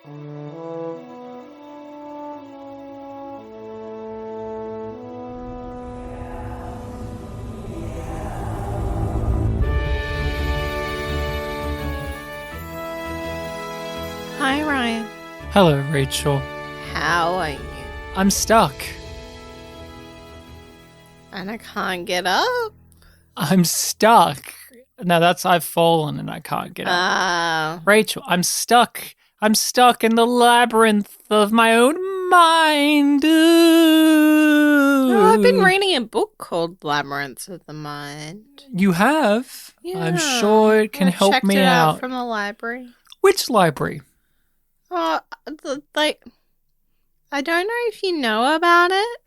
Hi, Ryan. Hello, Rachel. How are you? I'm stuck. And I can't get up. I'm stuck. No, I've fallen and I can't get up. Rachel, I'm stuck. I'm stuck in the labyrinth of my own mind. I've been reading a book called Labyrinths of the Mind. You have? Yeah. I'm sure it can help me checked it out. from the library. Which library? I don't know if you know about it.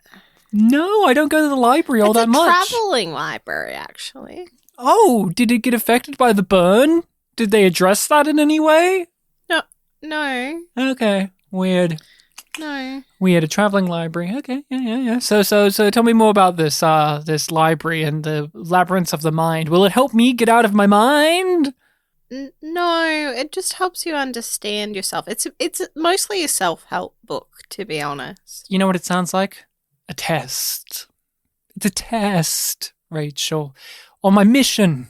No, I don't go to the library all that much. It's a traveling library, actually. Oh, did it get affected by the burn? Did they address that in any way? No. Okay, weird. No. Weird, a traveling library. Okay, yeah. So tell me more about this library and the labyrinths of the mind. Will it help me get out of my mind? No, it just helps you understand yourself. It's mostly a self-help book, to be honest. You know what it sounds like? A test. It's a test, Rachel. On my mission.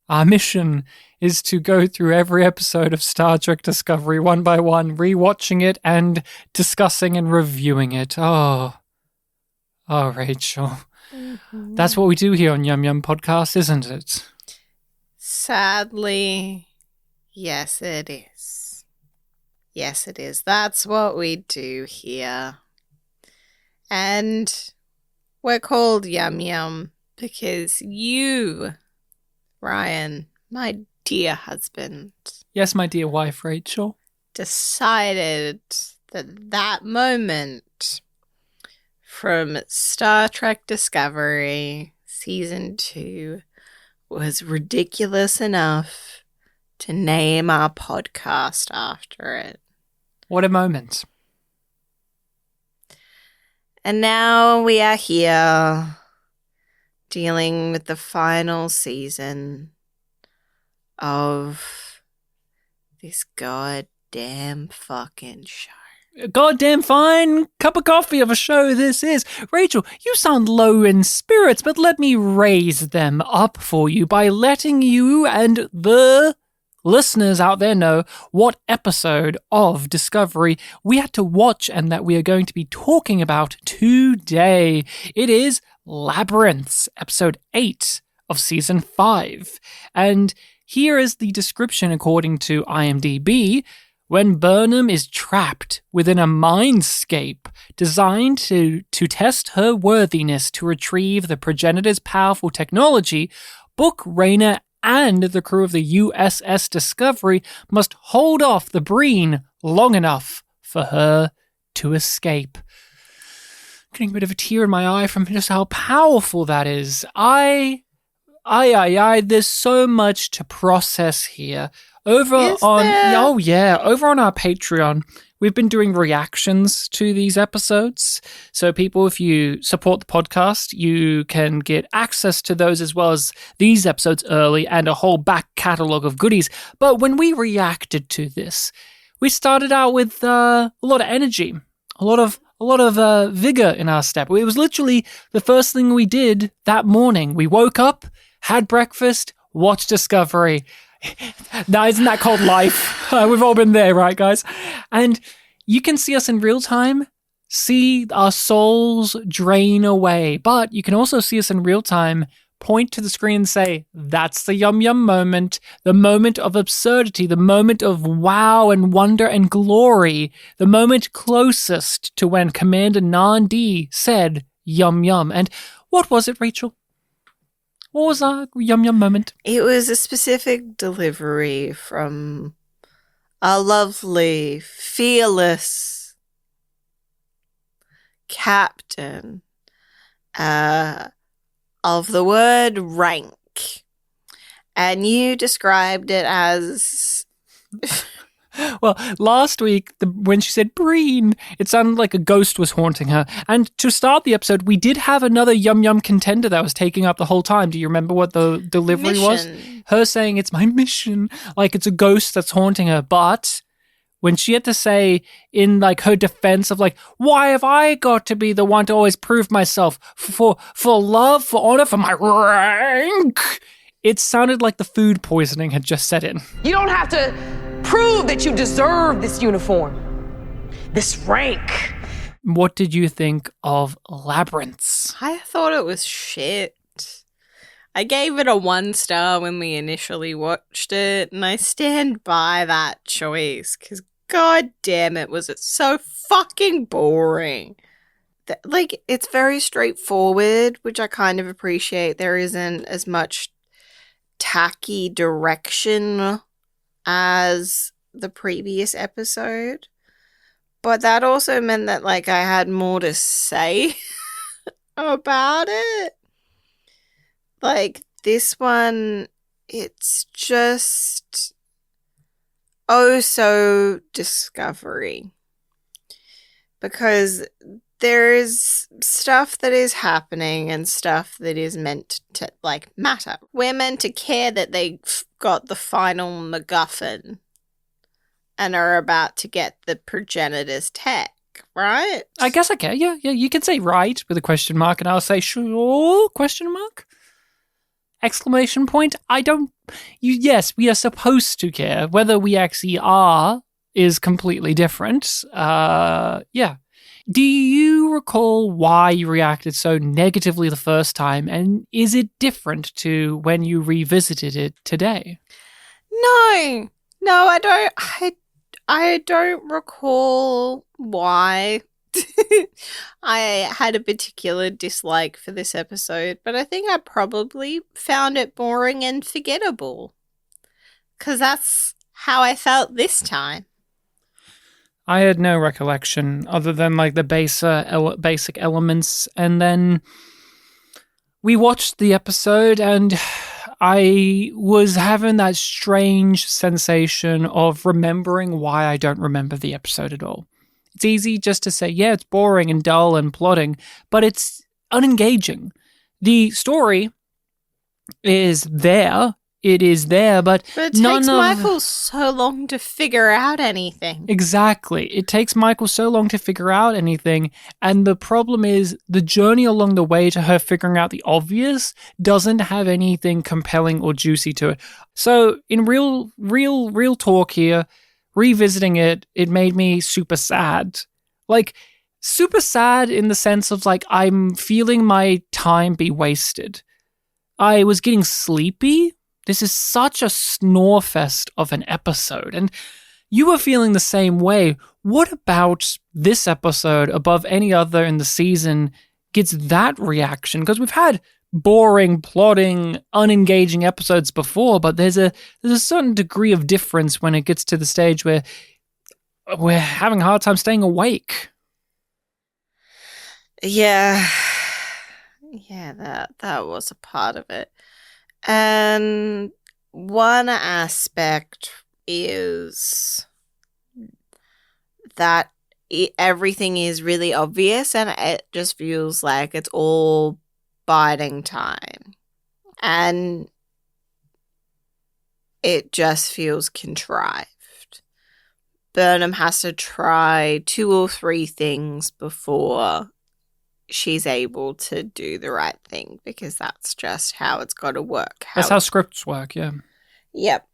Our mission is to go through every episode of Star Trek Discovery one by one, rewatching it and discussing and reviewing it. Oh, Rachel. Mm-hmm. That's what we do here on Yum Yum Podcast, isn't it? Sadly, yes, it is. Yes, it is. That's what we do here. And we're called Yum Yum because you, Ryan, my dear husband. Yes, my dear wife, Rachel. Decided that moment from Star Trek Discovery Season 2 was ridiculous enough to name our podcast after it. What a moment. And now we are here dealing with the final season of this goddamn fucking show. A goddamn fine cup of coffee of a show this is. Rachel, you sound low in spirits, but let me raise them up for you by letting you and the listeners out there know what episode of Discovery we had to watch and that we are going to be talking about today. It is Labyrinths, episode 8 of season 5. And here is the description according to IMDb. When Burnham is trapped within a mindscape designed to test her worthiness to retrieve the progenitor's powerful technology, Book, Rayner, and the crew of the USS Discovery must hold off the Breen long enough for her to escape. Getting a bit of a tear in my eye from just how powerful that is. There's so much to process here. Over on our Patreon, we've been doing reactions to these episodes. So people, if you support the podcast, you can get access to those as well as these episodes early and a whole back catalog of goodies. But when we reacted to this, we started out with a lot of energy, a lot of vigor in our step. It was literally the first thing we did that morning. We woke up, had breakfast, watched Discovery. Now, isn't that called life? We've all been there, right, guys? And you can see us in real time, see our souls drain away, but you can also see us in real time, point to the screen and say, that's the Yum Yum moment, the moment of absurdity, the moment of wow and wonder and glory, the moment closest to when Commander Nandi said Yum Yum. And what was it, Rachel? What was our Yum Yum moment? It was a specific delivery from a lovely, fearless captain of the word rank. And you described it as... Well, last week, when she said Breen, it sounded like a ghost was haunting her. And to start the episode, we did have another Yum Yum contender that was taking up the whole time. Do you remember what the delivery was? Her saying, it's my mission, like it's a ghost that's haunting her. But when she had to say in like her defense of like, why have I got to be the one to always prove myself for love, for honor, for my rank? It sounded like the food poisoning had just set in. You don't have to prove that you deserve this uniform, this rank. What did you think of Labyrinths? I thought it was shit. I gave it a 1 star when we initially watched it, and I stand by that choice, because god damn it, was it so fucking boring. Like, it's very straightforward, which I kind of appreciate. There isn't as much tacky direction as the previous episode. But that also meant that, like, I had more to say about it. Like, this one, it's just oh so discovery. Because there is stuff that is happening and stuff that is meant to, like, matter. We're meant to care that they got the final MacGuffin and are about to get the progenitor's tech, right? I guess I can. Yeah. You can say right with a question mark, and I'll say sure, question mark. Exclamation point. Yes, we are supposed to care. Whether we actually are is completely different. Yeah. Do you recall why you reacted so negatively the first time, and is it different to when you revisited it today? No, I don't. I don't recall why I had a particular dislike for this episode, but I think I probably found it boring and forgettable, because that's how I felt this time. I had no recollection other than like the basic elements, and then we watched the episode and I was having that strange sensation of remembering why I don't remember the episode at all. It's easy just to say, yeah, it's boring and dull and plotting, but it's unengaging. The story is there. It is there, but it takes Michael so long to figure out anything. Exactly. It takes Michael so long to figure out anything, and the problem is the journey along the way to her figuring out the obvious doesn't have anything compelling or juicy to it. So, in real talk here, revisiting it, it made me super sad. Like, super sad in the sense of, like, I'm feeling my time be wasted. I was getting sleepy. This is such a snore fest of an episode, and you were feeling the same way. What about this episode, above any other in the season, gets that reaction? Because we've had boring, plotting, unengaging episodes before, but there's a certain degree of difference when it gets to the stage where we're having a hard time staying awake. Yeah, that was a part of it. And one aspect is that everything is really obvious and it just feels like it's all biding time. And it just feels contrived. Burnham has to try 2 or 3 things before she's able to do the right thing, because that's just how it's got to work. That's how scripts work, yeah. Yep.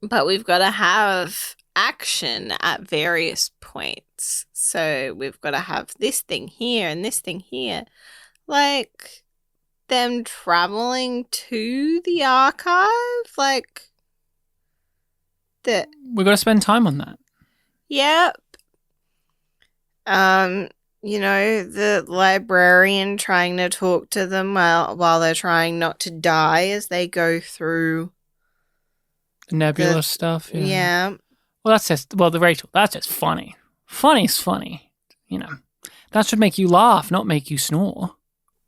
But we've got to have action at various points. So we've got to have this thing here and this thing here. Like, them traveling to the archive, like... We've got to spend time on that. Yep. You know, the librarian trying to talk to them while they're trying not to die as they go through nebula stuff. Yeah. Well, that's just funny. Funny's funny. You know, that should make you laugh, not make you snore.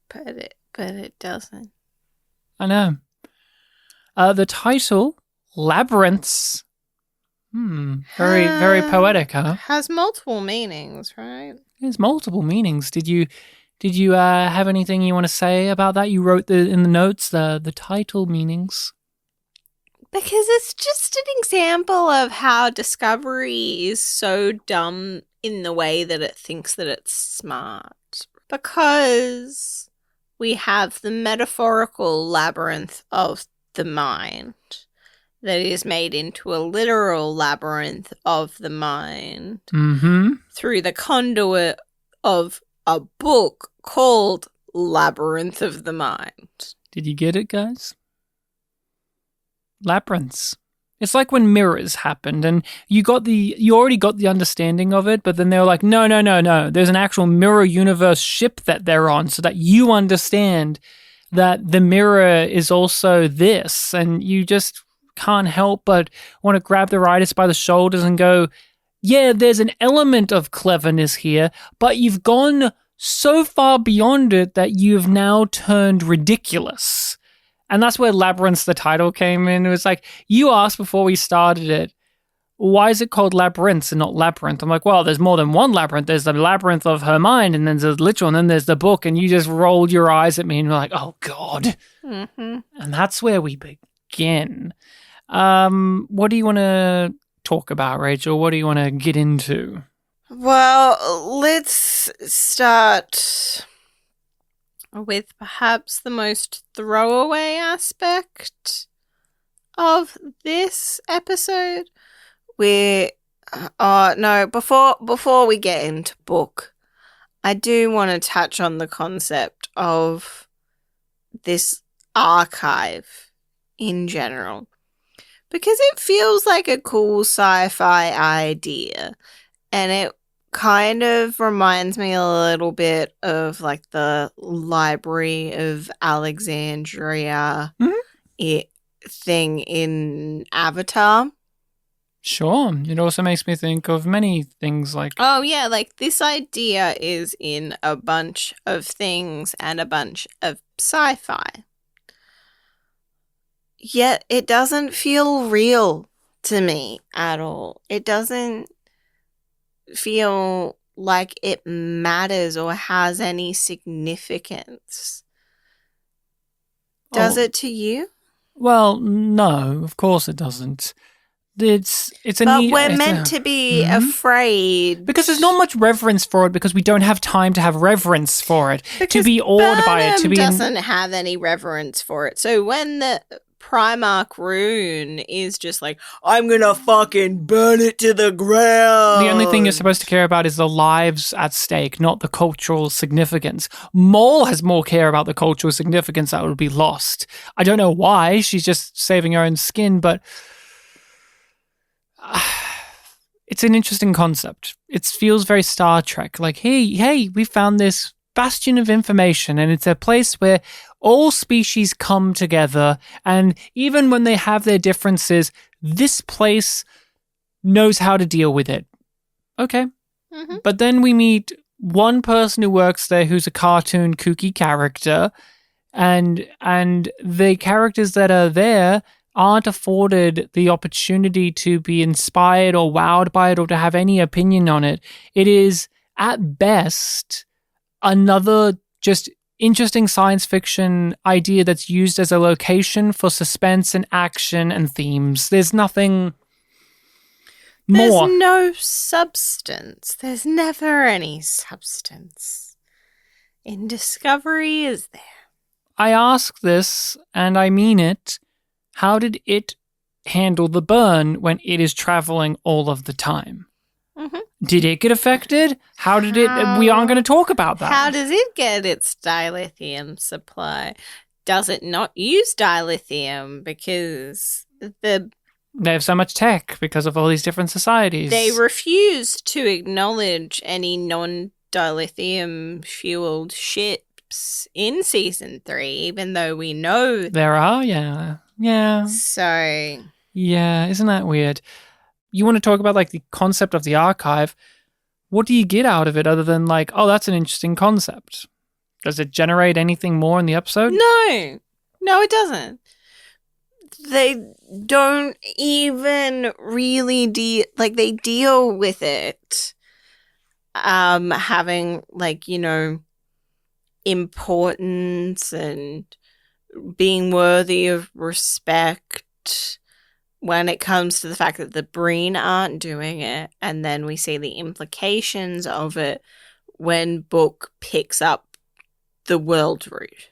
But it doesn't. I know. The title, Labyrinths. Very, very poetic, huh? Has multiple meanings, right? There's multiple meanings. Did you have anything you want to say about that? You wrote in the notes the title meanings. Because it's just an example of how Discovery is so dumb in the way that it thinks that it's smart. Because we have the metaphorical labyrinth of the mind that is made into a literal labyrinth of the mind through the conduit of a book called Labyrinth of the Mind. Did you get it, guys? Labyrinths. It's like when mirrors happened and you already got the understanding of it, but then they were like, no. There's an actual mirror universe ship that they're on so that you understand that the mirror is also this, and you just can't help but want to grab the writers by the shoulders and go, yeah, there's an element of cleverness here, but you've gone so far beyond it that you've now turned ridiculous. And that's where Labyrinths, the title, came in. It was like, you asked before we started it, why is it called Labyrinths and not Labyrinth? I'm like, well, there's more than one labyrinth. There's the labyrinth of her mind, and then there's the literal, and then there's the book. And you just rolled your eyes at me and were like, oh, God. Mm-hmm. And that's where we begin. What do you want to talk about, Rachel? What do you want to get into? Well, let's start with perhaps the most throwaway aspect of this episode. Before we get into book, I do want to touch on the concept of this archive in general, because it feels like a cool sci-fi idea, and it kind of reminds me a little bit of like the Library of Alexandria thing in Avatar. Sure. It also makes me think of many things like... Oh, yeah, like this idea is in a bunch of things and a bunch of sci-fi. Yet it doesn't feel real to me at all. It doesn't feel like it matters or has any significance. Does it to you? Well, no, of course it doesn't. It's a but neat, we're meant to be afraid. Because there's not much reverence for it, because we don't have time to have reverence for it. Because to be awed by it. Doesn't have any reverence for it. So when the Primarch rune is just like, I'm gonna fucking burn it to the ground. The only thing you're supposed to care about is the lives at stake, not the cultural significance. Maul has more care about the cultural significance that would be lost. I don't know why. She's just saving her own skin, but it's an interesting concept. It feels very Star Trek. Like, hey, we found this bastion of information, and it's a place where all species come together, and even when they have their differences, this place knows how to deal with it. Okay. Mm-hmm. But then we meet one person who works there who's a cartoon kooky character, and the characters that are there aren't afforded the opportunity to be inspired or wowed by it or to have any opinion on it. It is, at best, another just interesting science fiction idea that's used as a location for suspense and action and themes. There's nothing more. There's no substance. There's never any substance. In Discovery, is there? I ask this, and I mean it. How did it handle the burn when it is traveling all of the time? Mm-hmm. Did it get affected? How did it... We aren't going to talk about that. How does it get its dilithium supply? Does it not use dilithium because they have so much tech because of all these different societies? They refuse to acknowledge any non-dilithium fueled ships in season 3, even though we know there are. Yeah. So yeah, isn't that weird? You want to talk about like the concept of the archive. What do you get out of it other than like, oh, that's an interesting concept? Does it generate anything more in the episode? No, it doesn't. They don't even really they deal with it having like, importance and being worthy of respect. when it comes to the fact that the Breen aren't doing it, and then we see the implications of it when Book picks up the world route.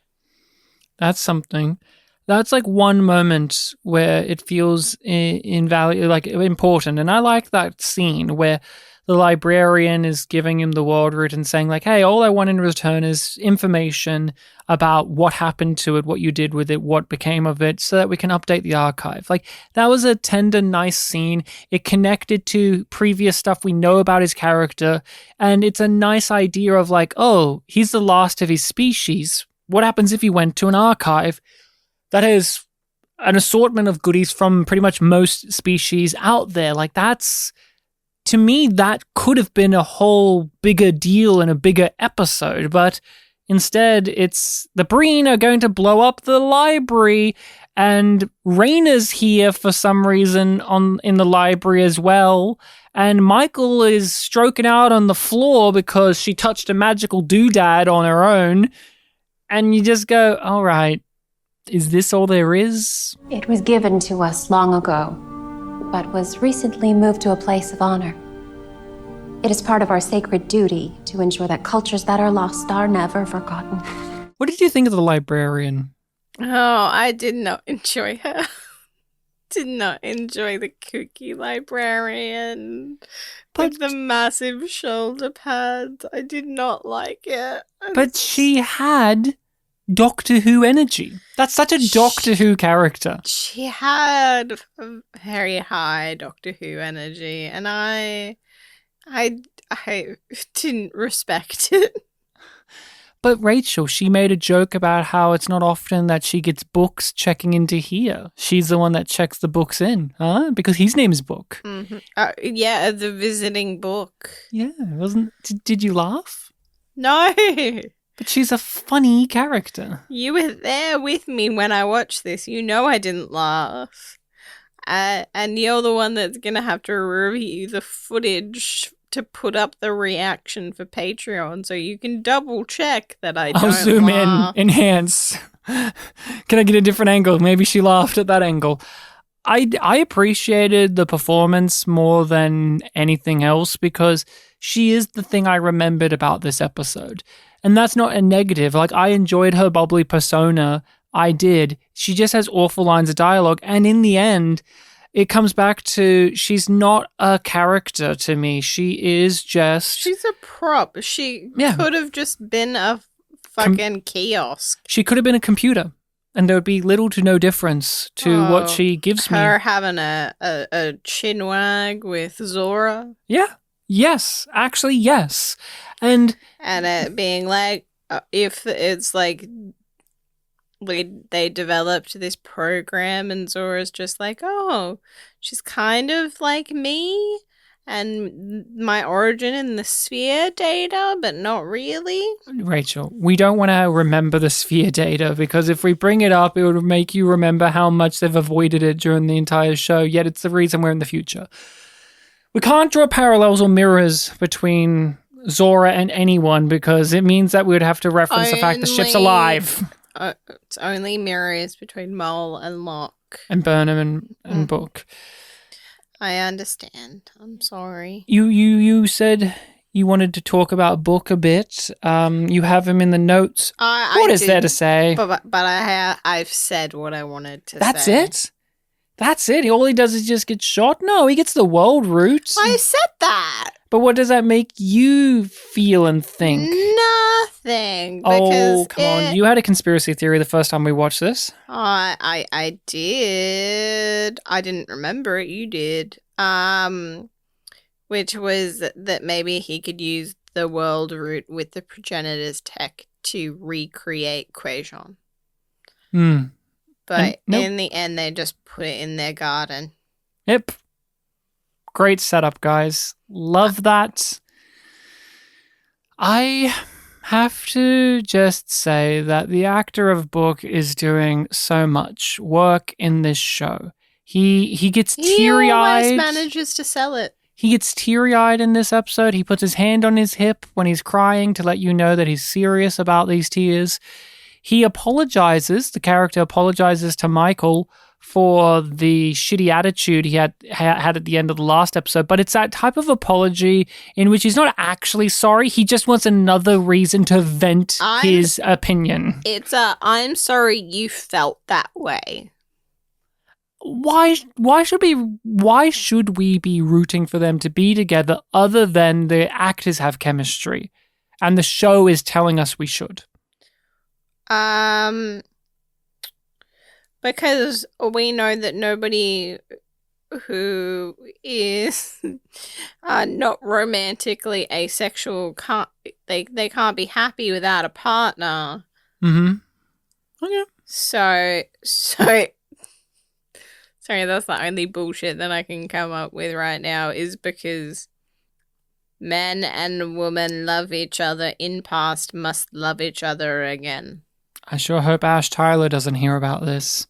That's something. That's like one moment where it feels important. And I like that scene where the librarian is giving him the world route and saying like, hey, all I want in return is information about what happened to it, what you did with it, what became of it, so that we can update the archive. Like, that was a tender, nice scene. It connected to previous stuff we know about his character. And it's a nice idea of like, oh, he's the last of his species. What happens if he went to an archive that has an assortment of goodies from pretty much most species out there? Like, that's, to me, that could have been a whole bigger deal in a bigger episode, but instead it's the Breen are going to blow up the library, and Raina's here for some reason in the library as well, and Michael is stroking out on the floor because she touched a magical doodad on her own, and you just go, all right, is this all there is? It was given to us long ago, but was recently moved to a place of honor. It is part of our sacred duty to ensure that cultures that are lost are never forgotten. What did you think of the librarian? Oh, I did not enjoy her. Did not enjoy the kooky librarian with the massive shoulder pads. I did not like it. But she had Doctor Who energy. That's such a Doctor Who character. She had very high Doctor Who energy, and I didn't respect it. But Rachel, she made a joke about how it's not often that she gets books checking into here. She's the one that checks the books in, huh? Because his name is Book. Mm-hmm. Yeah, the visiting book. Yeah, wasn't? Did you laugh? No. But she's a funny character. You were there with me when I watched this. You know I didn't laugh. And you're the one that's going to have to review the footage to put up the reaction for Patreon so you can double check that I don't I'll zoom laugh. in, enhance. Can I get a different angle? Maybe she laughed at that angle. I appreciated the performance more than anything else because she is the thing I remembered about this episode. And that's not a negative. Like, I enjoyed her bubbly persona. I did. She just has awful lines of dialogue. And in the end, it comes back to she's not a character to me. She is just... She's a prop. She could have just been a fucking kiosk. She could have been a computer. And there would be little to no difference to what she gives me. Her having a chinwag with Zora. Yeah. Yes. Actually, yes. And it being like, if it's like... They developed this program and Zora's just like, oh, she's kind of like me and my origin in the sphere data, but not really. Rachel, we don't want to remember the sphere data because if we bring it up, it would make you remember how much they've avoided it during the entire show, yet it's the reason we're in the future. We can't draw parallels or mirrors between Zora and anyone because it means that we would have to reference the fact the ship's alive. It's only mirrors between Mole and Locke. And Burnham and Book. I understand. I'm sorry. You said you wanted to talk about Book a bit. You have him in the notes. What is there to say? But I've said what I wanted to say. That's it? That's it? All he does is just get shot? No, he gets the world route. I said that. But what does that make you feel and think? Nothing. Oh, come on. You had a conspiracy theory the first time we watched this. I did. I didn't remember it. You did. Which was that maybe he could use the world route with the progenitors tech to recreate Quajon. But in the end, they just put it in their garden. Yep. Great setup, guys. Love that. I have to just say that the actor of Book is doing so much work in this show. He gets teary-eyed. He always manages to sell it. He gets teary-eyed in this episode. He puts his hand on his hip when he's crying to let you know that he's serious about these tears. He apologizes, the character apologizes to Michael for the shitty attitude he had at the end of the last episode, but it's that type of apology in which he's not actually sorry. He just wants another reason to vent his opinion. It's I'm sorry you felt that way. Why should we be rooting for them to be together other than the actors have chemistry and the show is telling us we should? Because we know that nobody who is not romantically asexual they can't be happy without a partner. Mm-hmm. Okay. So sorry, that's the only bullshit that I can come up with right now is because men and women love each other in past must love each other again. I sure hope Ash Tyler doesn't hear about this.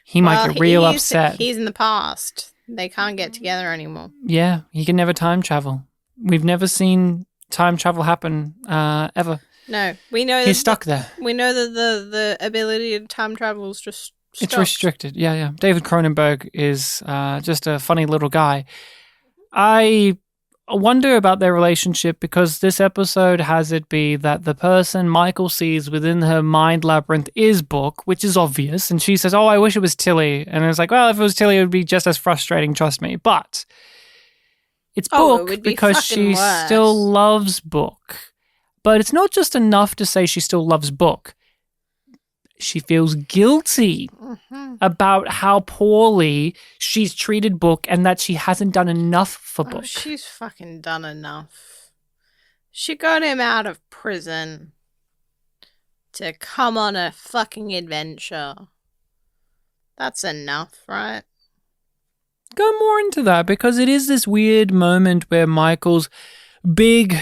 He might get real upset. He's in the past. They can't get together anymore. Yeah, he can never time travel. We've never seen time travel happen ever. No, we know he's stuck there. We know that the ability to time travel is just stopped. It's restricted. Yeah. David Cronenberg is just a funny little guy. I wonder about their relationship because this episode has it be that the person Michael sees within her mind labyrinth is Book, which is obvious. And she says, I wish it was Tilly. And it's like, well, if it was Tilly, it would be just as frustrating, trust me. But it's Book because she still loves Book. But it's not just enough to say she still loves Book. She feels guilty about how poorly she's treated Book and that she hasn't done enough for Book. She's fucking done enough. She got him out of prison to come on a fucking adventure. That's enough, right? Go more into that because it is this weird moment where Michael's big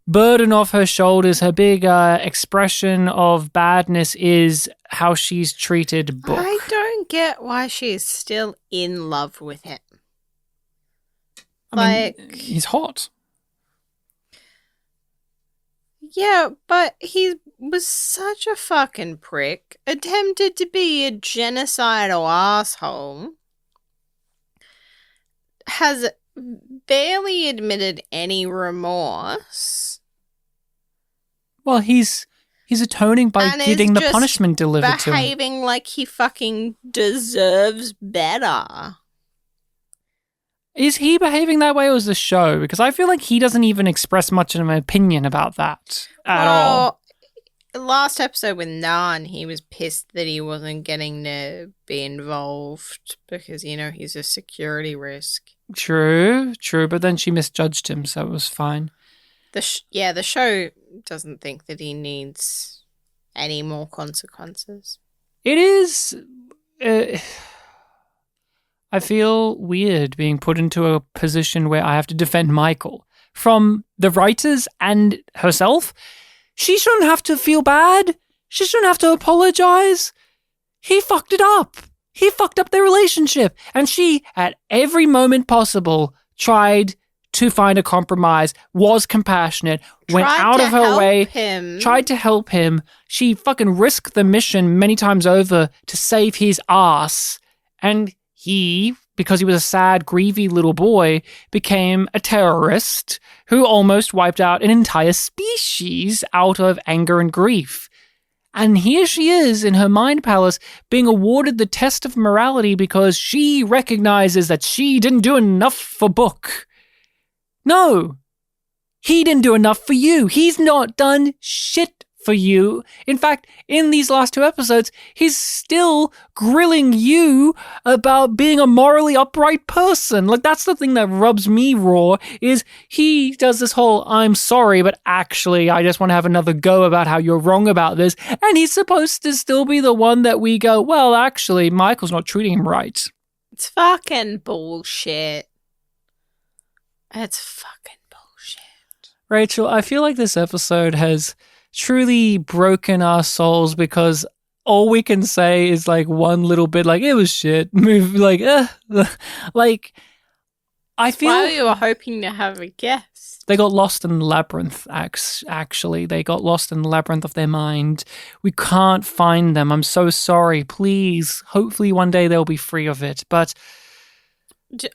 burden off her shoulders, her big expression of badness is how she's treated Book. I don't get why she's still in love with him. I mean, he's hot. Yeah, but he was such a fucking prick. Attempted to be a genocidal asshole. Has barely admitted any remorse. Well, he's atoning by getting the punishment delivered to him. Behaving like he fucking deserves better. Is he behaving that way or is the show? Because I feel like he doesn't even express much of an opinion about that at all. Last episode with Nan, he was pissed that he wasn't getting to be involved because, he's a security risk. True, but then she misjudged him, so it was fine. The show doesn't think that he needs any more consequences. It is... I feel weird being put into a position where I have to defend Michael. From the writers and herself, she shouldn't have to feel bad. She shouldn't have to apologize. He fucked it up. He fucked up their relationship. And she, at every moment possible, tried to find a compromise, was compassionate, went out of her way, tried to help him. She fucking risked the mission many times over to save his ass. And he, because he was a sad, grievy little boy, became a terrorist who almost wiped out an entire species out of anger and grief. And here she is in her mind palace being awarded the test of morality because she recognizes that she didn't do enough for Book. No, he didn't do enough for you. He's not done shit for you. In fact, in these last 2 episodes, he's still grilling you about being a morally upright person. Like, that's the thing that rubs me raw, is he does this whole, I'm sorry, but actually, I just want to have another go about how you're wrong about this. And he's supposed to still be the one that we go, well, actually, Michael's not treating him right. It's fucking bullshit. It's fucking bullshit. Rachel, I feel like this episode has truly broken our souls because all we can say is like one little bit like it was shit move like I feel Why you were hoping to have a guest. they got lost in the labyrinth, actually. They got lost in the labyrinth of their mind. We can't find them. I'm so sorry. Please. Hopefully one day they'll be free of it. But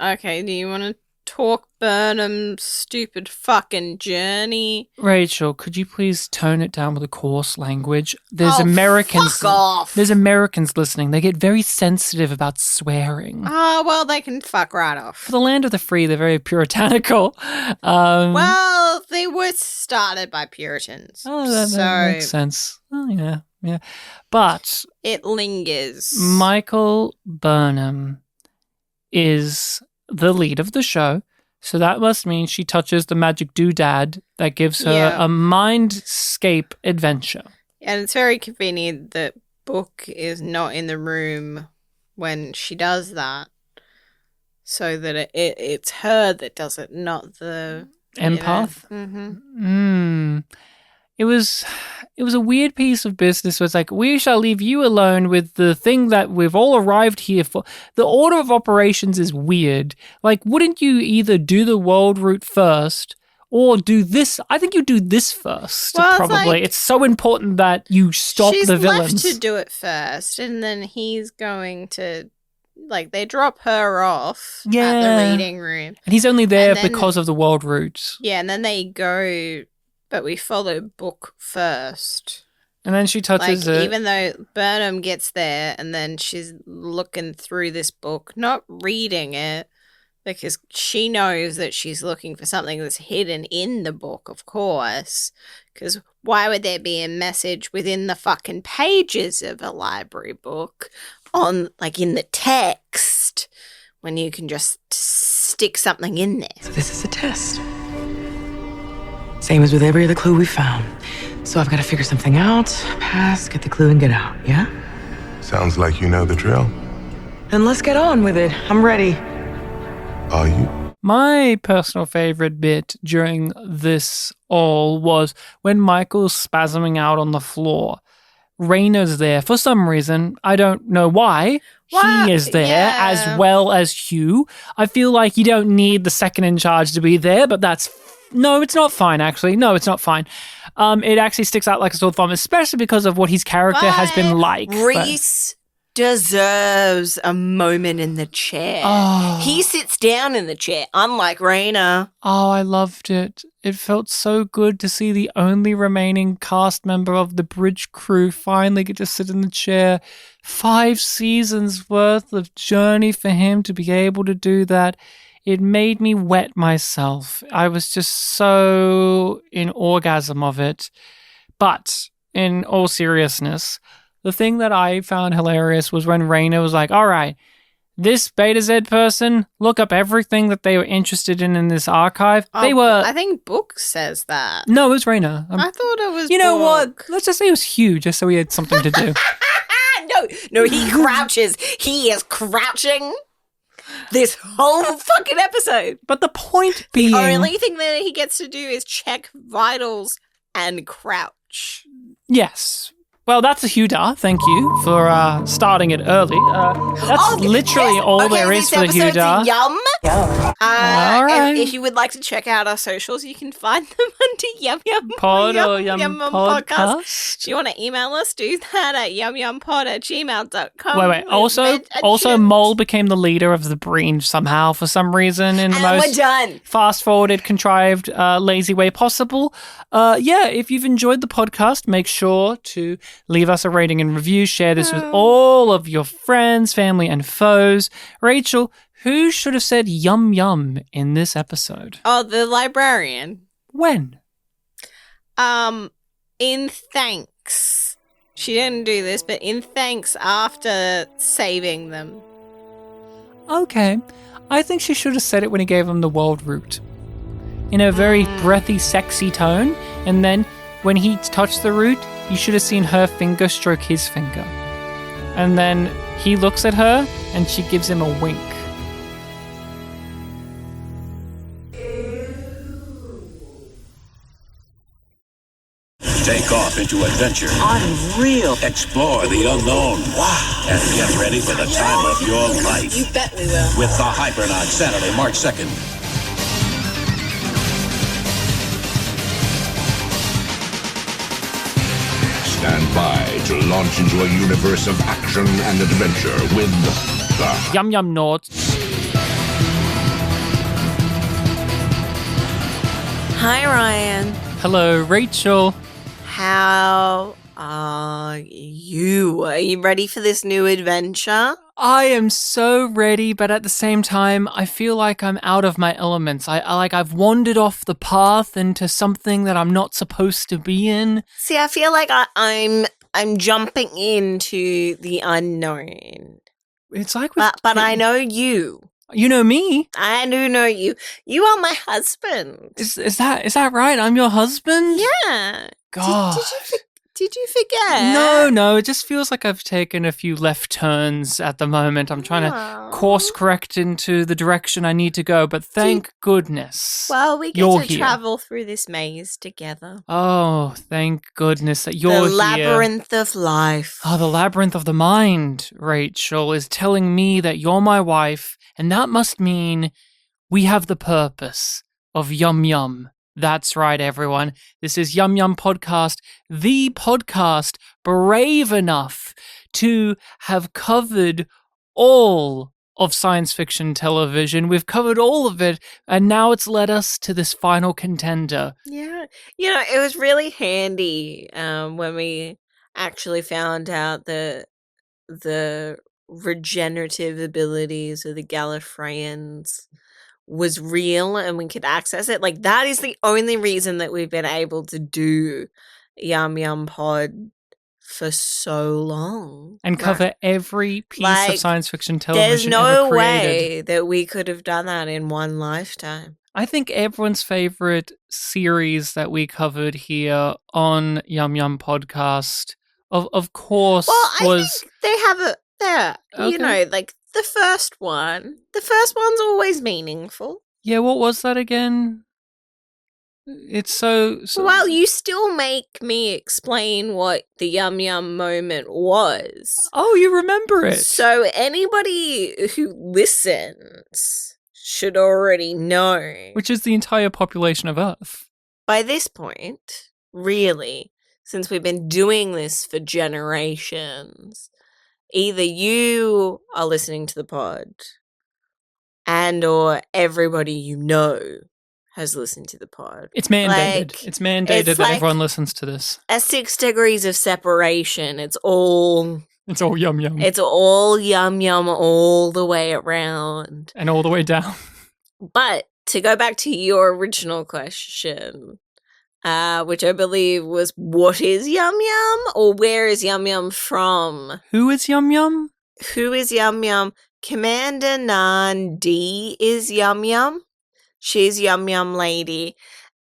Okay, do you want to talk Burnham's stupid fucking journey? Rachel, could you please tone it down with a coarse language? There's Fuck off. There's Americans listening. They get very sensitive about swearing. Oh, well, they can fuck right off. For the land of the free, they're very puritanical. Well, they were started by Puritans. Oh, that makes sense. Oh, yeah. But It lingers. Michael Burnham is the lead of the show, so that must mean she touches the magic doodad that gives her a mindscape adventure. And it's very convenient that Book is not in the room when she does that, so that it's her that does it, not the Empath? Mm-hmm. It was a weird piece of business where it's like, we shall leave you alone with the thing that we've all arrived here for. The order of operations is weird. Like, wouldn't you either do the world route first or do this? I think you do this first, Well, probably. It's so important that you stop the villains. She's left to do it first, and then he's going to, like, they drop her off at the reading room. And he's only there And then- because of the world route. Yeah, and then they go, but we follow Book first. And then she touches Like, it. even though Burnham gets there and then she's looking through this book, not reading it, because she knows that she's looking for something that's hidden in the book, of course. Because why would there be a message within the fucking pages of a library book on, like, in the text, when you can just stick something in there? So this is a test. Same as with every other clue we found. So I've got to figure something out, pass, get the clue, and get out, yeah? Sounds like you know the drill. Then let's get on with it. I'm ready. Are you? My personal favorite bit during this all was when Michael's spasming out on the floor. Rayna's there for some reason. I don't know why. What? He is there Yeah. as well as Hugh. I feel like you don't need the second in charge to be there, but no, it's not fine, actually. No, it's not fine. It actually sticks out like a sore thumb, especially because of what his character has been like. Reese deserves a moment in the chair. Oh. He sits down in the chair, unlike Rayna. Oh, I loved it. It felt so good to see the only remaining cast member of the bridge crew finally get to sit in the chair. 5 seasons worth of journey for him to be able to do that. It made me wet myself. I was just so in orgasm of it. But in all seriousness, the thing that I found hilarious was when Rayna was like, all right, this Beta Z person, look up everything that they were interested in this archive. I think Book says that. No, it was Rayna. I thought it was You know Book. what? Let's just say it was Hugh, just so he had something to do. No, he crouches. He is crouching this whole fucking episode. But the point being... The only thing that he gets to do is check vitals and crouch. Yes. Well, that's a Huda. Thank you for starting it early. That's literally all there is for the Huda. Yum. All right. And if you would like to check out our socials, you can find them under Yum Yum Pod or Yum Yum Yum Podcast. If you want to email us, do that at yumyumpod@gmail.com. Wait. Also, Mole became the leader of the Breen somehow for some reason in the And most we're done. fast-forwarded, contrived, lazy way possible. If you've enjoyed the podcast, make sure to leave us a rating and review. Share this with all of your friends, family, and foes. Rachel, who should have said yum yum in this episode? Oh, the librarian. When? In thanks. She didn't do this, but in thanks after saving them. Okay. I think she should have said it when he gave him the world route. In a very breathy, sexy tone. And then when he touched the root, you should have seen her finger stroke his finger. And then he looks at her and she gives him a wink. Take off into adventure. Unreal. Explore the unknown. Wow. And get ready for the time of your life. You bet we will. With the Hypernaut, Saturday, March 2nd. Stand by to launch into a universe of action and adventure with the Yum Yum Noughts. Hi, Ryan. Hello, Rachel. How are you? Are you ready for this new adventure? I am so ready, but at the same time, I feel like I'm out of my elements. I've wandered off the path into something that I'm not supposed to be in. See, I feel like I'm jumping into the unknown. It's like, but I know you. You know me. I do know you. You are my husband. Is that right? I'm your husband? Yeah. God. Did you forget? No. It just feels like I've taken a few left turns at the moment. I'm trying to course correct into the direction I need to go, but thank goodness. Well, we get you're to here. travel through this maze together. Oh, thank goodness that you're here. The labyrinth of life. Oh, the labyrinth of the mind, Rachel, is telling me that you're my wife, and that must mean we have the purpose of Yum Yum. That's right, everyone. This is Yum Yum Podcast, the podcast brave enough to have covered all of science fiction television. We've covered all of it, and now it's led us to this final contender. Yeah. You know, it was really handy when we actually found out the regenerative abilities of the Gallifreyans was real and we could access it. Like, that is the only reason that we've been able to do yumyumpod for so long. And cover every piece of science fiction television there's no ever created. way that we could have done that in one lifetime. I think everyone's favorite series that we covered here on Yum Yum Podcast, of course, think they have Okay. you know, like the first one. The first one's always meaningful. Yeah, what was that again? It's so... Well, you still make me explain what the Yum Yum moment was. Oh, you remember it. So anybody who listens should already know. Which is the entire population of Earth. By this point, really, since we've been doing this for generations, either you are listening to the pod and or everybody you know has listened to the pod. It's mandated. Like, it's mandated that like everyone listens to this. at 6 degrees of separation. It's all Yum Yum. It's all Yum Yum all the way around. And all the way down. But to go back to your original question, which I believe was, what is Yum Yum? Or where is Yum Yum from? Who is Yum Yum? Who is Yum Yum? Commander Nan D is Yum Yum. She's Yum Yum Lady.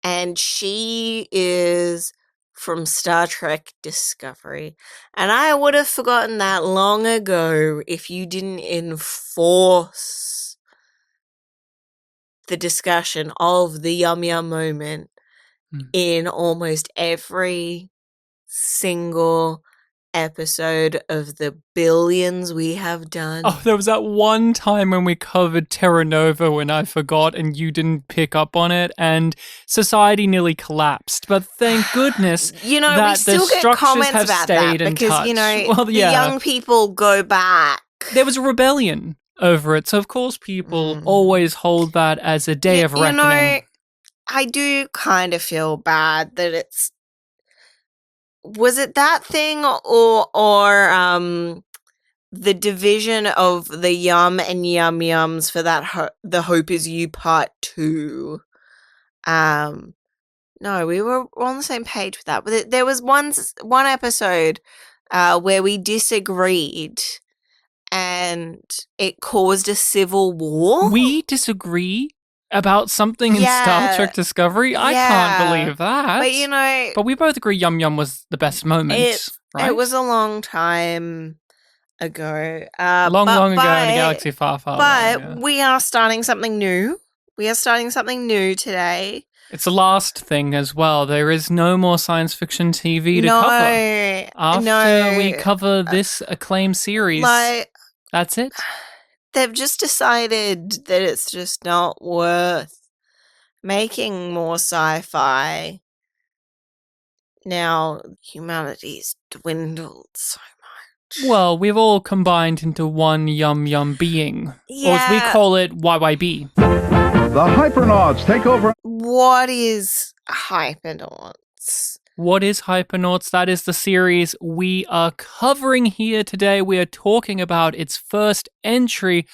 And she is from Star Trek Discovery. And I would have forgotten that long ago if you didn't enforce the discussion of the Yum Yum moment in almost every single episode of the billions we have done. Oh, there was that one time when we covered Terra Nova when I forgot and you didn't pick up on it and society nearly collapsed. But thank goodness you know, that we still the get structures comments have about stayed that in because, touch. you know, well, the young people go back. There was a rebellion over it. So, of course, people always hold that as a day of reckoning. You know, I do kind of feel bad that it's... Was it that thing or the division of the Yum and Yum Yums for that The Hope Is You Part 2? No, we were on the same page with that. But there was one episode where we disagreed and it caused a civil war. We disagree about something in Star Trek Discovery? I can't believe that. But, you know... But we both agree Yum Yum was the best moment, right? It was a long time ago. Long ago in a galaxy far, far away. But we are starting something new We are starting something new today. It's the last thing as well. There is no more science fiction TV to cover. After we cover this acclaimed series, that's it. They've just decided that it's just not worth making more sci-fi. Now, humanity's dwindled so much. Well, we've all combined into one Yum Yum being. Yeah. Or as we call it, YYB. The Hypernauts take over. What is Hypernauts? What is Hypernauts? That is the series we are covering here today. We are talking about its first entry.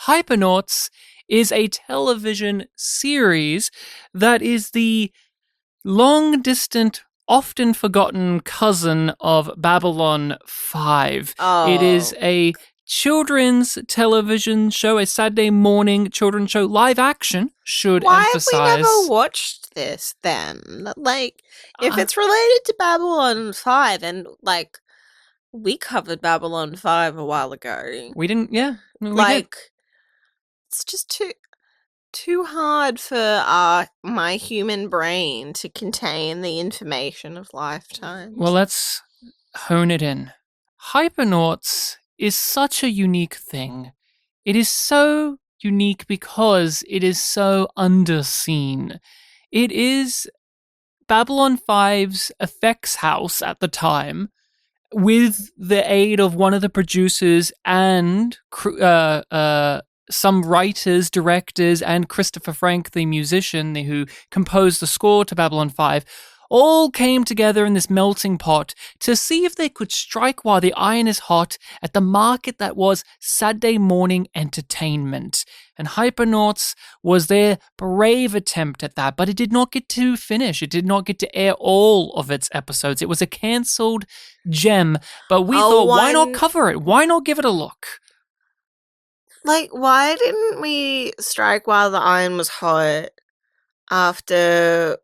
Hypernauts is a television series that is the long-distant, often forgotten cousin of Babylon 5. Oh. It is a children's television show, a Saturday morning children's show, live action, should emphasize. Why have we never watched this then? Like, if it's related to Babylon 5, and, like, we covered Babylon 5 a while ago. We didn't, yeah. We like, did. it's just too hard for my human brain to contain the information of lifetimes. Well, let's hone it in. Hypernauts is such a unique thing. It is so unique because it is so underseen. It is Babylon 5's effects house at the time, with the aid of one of the producers and some writers, directors, and Christopher Frank, the musician who composed the score to Babylon 5, all came together in this melting pot to see if they could strike while the iron is hot at the market that was Saturday morning entertainment. And Hypernauts was their brave attempt at that, but it did not get to finish. It did not get to air all of its episodes. It was a cancelled gem, but we thought, why not cover it? Why not give it a look? Like, why didn't we strike while the iron was hot after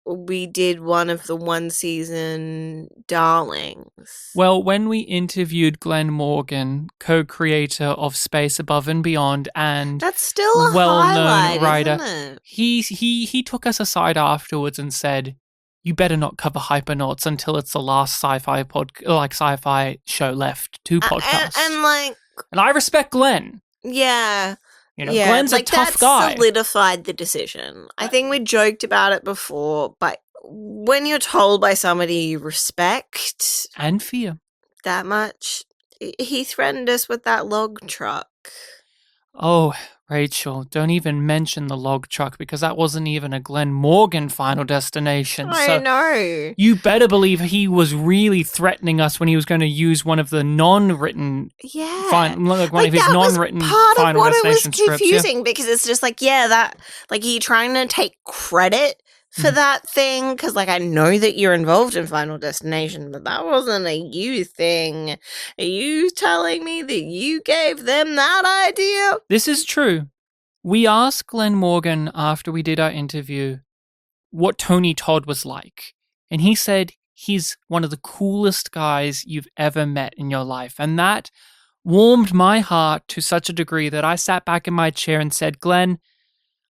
we did one of the one-season darlings? Well, when we interviewed Glenn Morgan, co-creator of Space Above and Beyond, and that's still a well-known highlight, writer, isn't it? he took us aside afterwards and said, "You better not cover Hypernauts until it's the last sci-fi show left. 2 podcasts." And I respect Glenn. Yeah. Glenn's a tough guy. That solidified the decision. I think we joked about it before, but when you're told by somebody you respect and fear that much, he threatened us with that log truck. Oh, Rachel, don't even mention the log truck, because that wasn't even a Glenn Morgan Final Destination. I know. You better believe he was really threatening us when he was going to use one of the non-written, one of his non-written Final Destination scripts. It was confusing because it's just like, you trying to take credit for that thing, because I know that you're involved in Final Destination, but that wasn't a you thing. Are you telling me that you gave them that idea? This is true. We asked Glenn Morgan after we did our interview what Tony Todd was like, and he said he's one of the coolest guys you've ever met in your life, and that warmed my heart to such a degree that I sat back in my chair and said, "Glenn,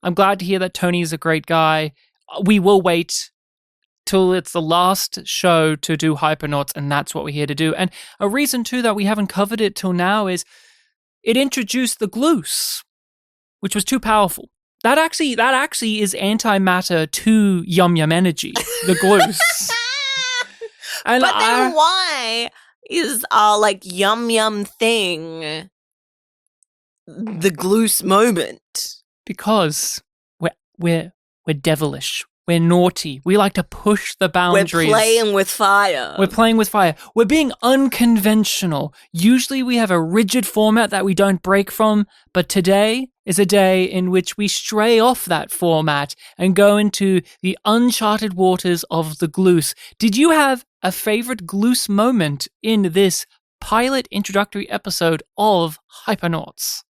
I'm glad to hear that Tony's a great guy. We will wait till it's the last show to do Hypernauts, and that's what we're here to do." And a reason, too, that we haven't covered it till now is it introduced the Gloose, which was too powerful. That actually is antimatter to Yum Yum energy, the Gloose. And but then why is our Yum Yum thing the Gloose moment? Because we're devilish. We're naughty. We like to push the boundaries. We're playing with fire. We're being unconventional. Usually we have a rigid format that we don't break from, but today is a day in which we stray off that format and go into the uncharted waters of the Gloose. Did you have a favorite Gloose moment in this pilot introductory episode of Hypernauts?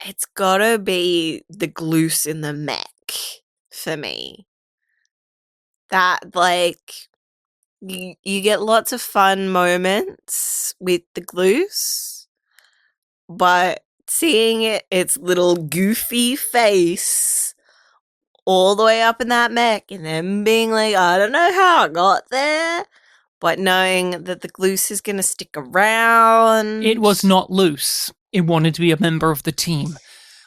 It's gotta be the Gloose in the mech for me. That, you get lots of fun moments with the Gloose, but seeing its little goofy face all the way up in that mech and then being like, I don't know how I got there, but knowing that the Gloose is going to stick around. It was not loose. It wanted to be a member of the team.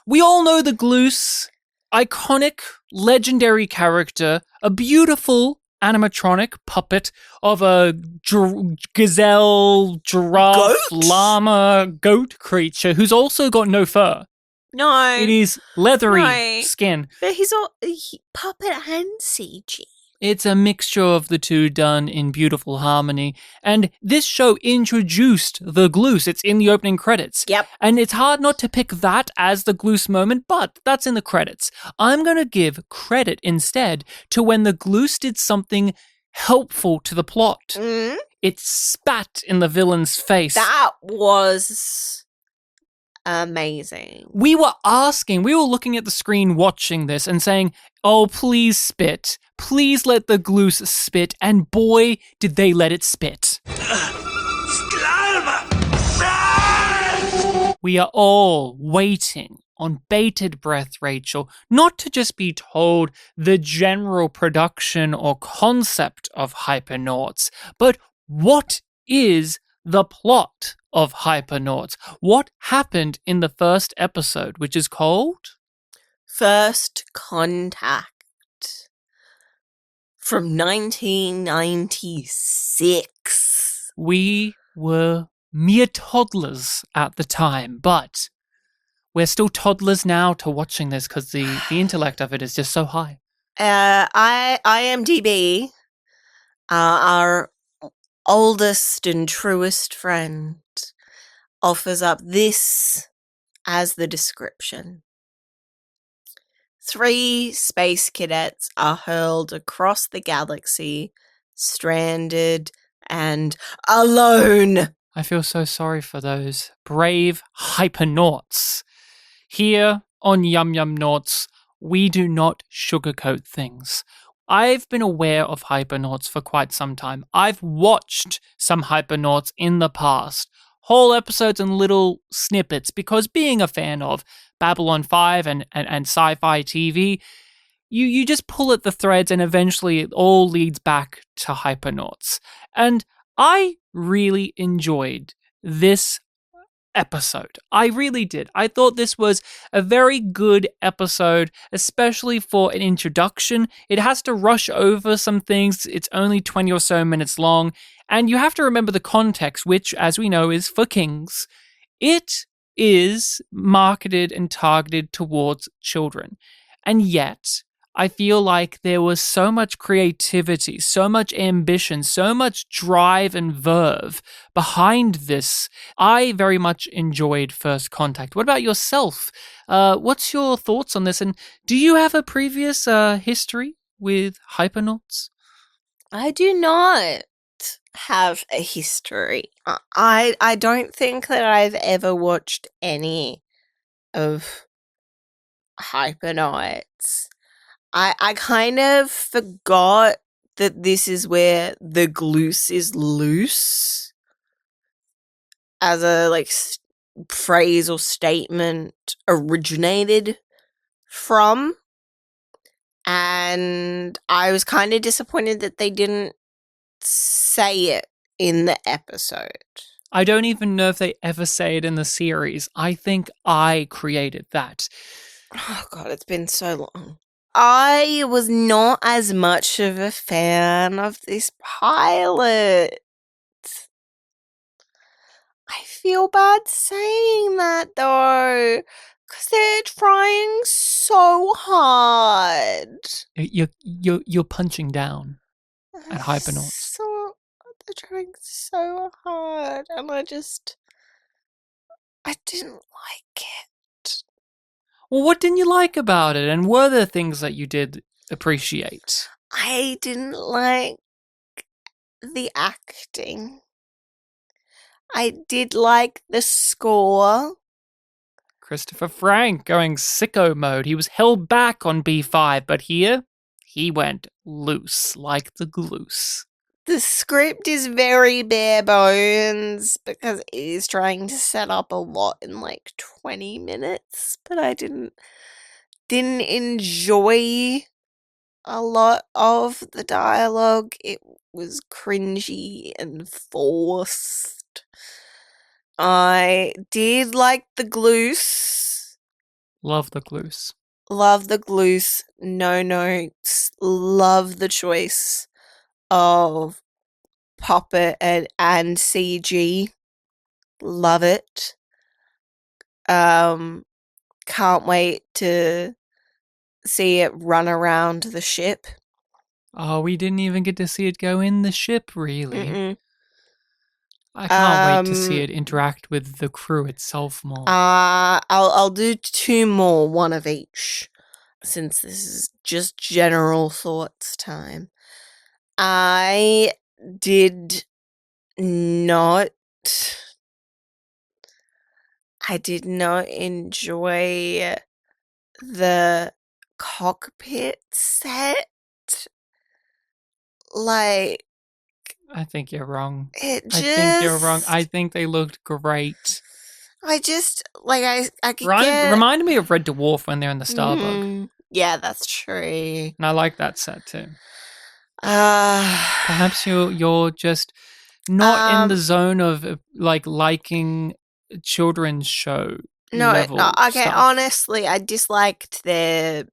We all know the Gloose, iconic, legendary character, a beautiful animatronic puppet of a gazelle, giraffe, Goat? llama, goat creature who's also got no fur. No. It is leathery No. skin. But he's all puppet and CG. It's a mixture of the two done in beautiful harmony. And this show introduced the Gloose. It's in the opening credits. Yep. And it's hard not to pick that as the Gloose moment, but that's in the credits. I'm going to give credit instead to when the Gloose did something helpful to the plot. Mm. It spat in the villain's face. That was amazing. We were looking at the screen watching this and saying, oh, please spit. Please let the Gloose spit. And boy, did they let it spit. We are all waiting on bated breath, Rachel, not to just be told the general production or concept of Hypernauts, but what is the plot of Hypernauts? What happened in the first episode, which is called First Contact from 1996. We were mere toddlers at the time, but we're still toddlers now to watching this because the intellect of it is just so high. IMDb, our oldest and truest friend, offers up this as the description. 3 space cadets are hurled across the galaxy, stranded and alone. I feel so sorry for those brave Hypernauts. Here on Yum Yum Nauts, we do not sugarcoat things. I've been aware of Hypernauts for quite some time. I've watched some Hypernauts in the past, whole episodes and little snippets, because being a fan of Babylon 5 and sci-fi TV, you just pull at the threads and eventually it all leads back to Hypernauts. And I really enjoyed this episode. I really did. I thought this was a very good episode, especially for an introduction. It has to rush over some things. It's only 20 or so minutes long. And you have to remember the context, which, as we know, is for kings. It is marketed and targeted towards children. And yet, I feel like there was so much creativity, so much ambition, so much drive and verve behind this. I very much enjoyed First Contact. What about yourself? What's your thoughts on this? And do you have a previous history with Hypernauts? I do not have a history. I don't think that I've ever watched any of Hypernauts. I kind of forgot that this is where the Gloose is loose as a phrase or statement originated from. And I was kind of disappointed that they didn't say it in the episode. I don't even know if they ever say it in the series. I think I created that. Oh God, it's been so long. I was not as much of a fan of this pilot. I feel bad saying that though, because they're trying so hard. You're punching down at Hypernauts. They're trying so hard, and I didn't like it. Well, what didn't you like about it? And were there things that you did appreciate? I didn't like the acting. I did like the score. Christopher Frank going sicko mode. He was held back on B5, but here he went loose like the Gloose. The script is very bare bones because it is trying to set up a lot in 20 minutes, but I didn't didn't enjoy a lot of the dialogue. It was cringy and forced. I did like the gloose. Love the gloose. Love the gloose. No notes. Love the choice of puppet and CG. Love it. Can't wait to see it run around the ship. Oh, we didn't even get to see it go in the ship, really. Mm-mm. I can't wait to see it interact with the crew itself more. I'll do 2 more, one of each, since this is just general thoughts time. I did not enjoy the cockpit set. Like, I think you're wrong. I think you're wrong. I think they looked great. I could get... Reminded me of Red Dwarf when they're in the Starbug. Yeah, that's true. And I like that set too. Uh, Perhaps you're just not in the zone of liking children's show. No. Okay, stuff. honestly, I disliked their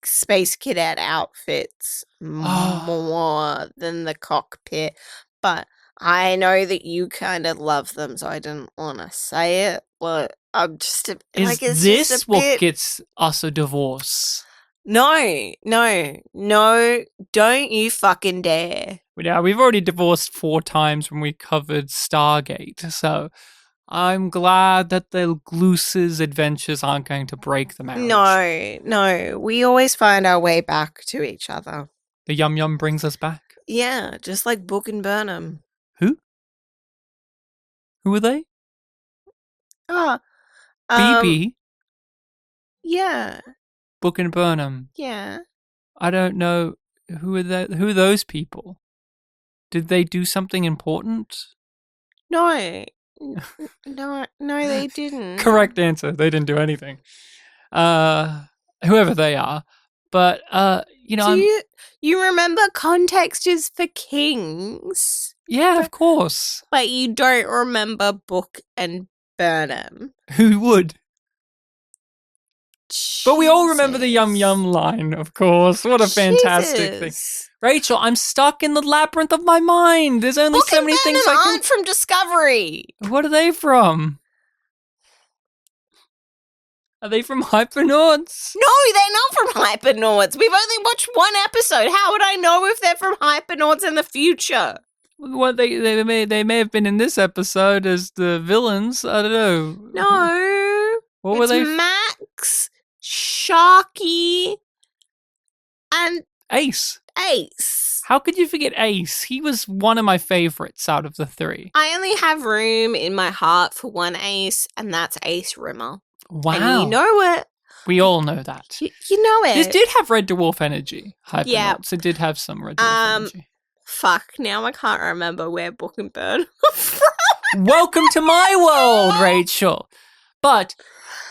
Space Cadet outfits more than the cockpit. But I know that you kind of love them, so I didn't want to say it. But I'm just Is this what gets us a divorce? No, don't you fucking dare. Yeah, we've already divorced 4 times when we covered Stargate, so I'm glad that the Gloose's adventures aren't going to break the marriage. No, we always find our way back to each other. The Yum Yum brings us back? Yeah, just like Book and Burnham. Who? Who are they? BB? Yeah. Book and Burnham? Yeah. I don't know. Who are those people? Did they do something important? No, they didn't. Correct answer. They didn't do anything. Whoever they are. But, Do you remember Context is for Kings? Yeah, of course. But you don't remember Book and Burnham. Who would? But we all remember the Yum Yum line, of course. What a fantastic thing. Rachel, I'm stuck in the labyrinth of my mind. There's only so many things I can... aren't from Discovery. What are they from? Are they from Hypernauts? No, they're not from Hypernauts. We've only watched 1 episode. How would I know if they're from Hypernauts in the future? Well, they may have been in this episode as the villains. I don't know. No. What were they? Max, Sharky, and Ace. Ace. How could you forget Ace? He was one of my favorites out of the 3. I only have room in my heart for one Ace, and that's Ace Rimmer. Wow. And you know it. We all know that. You know it. This did have Red Dwarf energy. Hypernauts. Yeah. It did have some Red Dwarf energy. Fuck, now I can't remember where Book and Bird are from. Welcome to my world, Rachel. But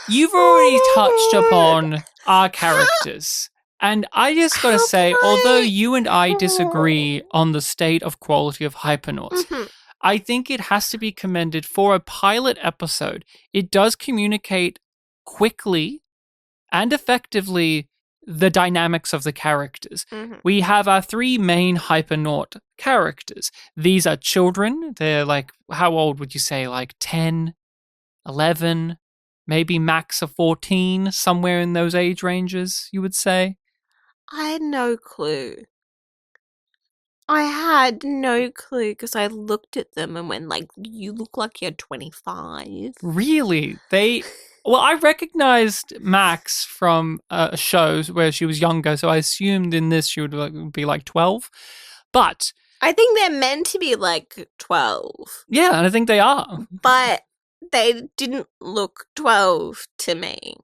you've already touched upon our characters. And I just got to say, although you and I disagree on the state of quality of Hypernauts, I think it has to be commended for a pilot episode. It does communicate quickly and effectively the dynamics of the characters. We have our 3 main Hypernaut characters. These are children. They're like, how old would you say? Like 10, 11, maybe max of 14, somewhere in those age ranges, you would say? I had no clue. I had no clue because I looked at them and went like, you look like you're 25. Really? Well, I recognized Max from shows where she was younger, so I assumed in this she would be like 12. But I think they're meant to be like 12. Yeah, and I think they are. But they didn't look 12 to me.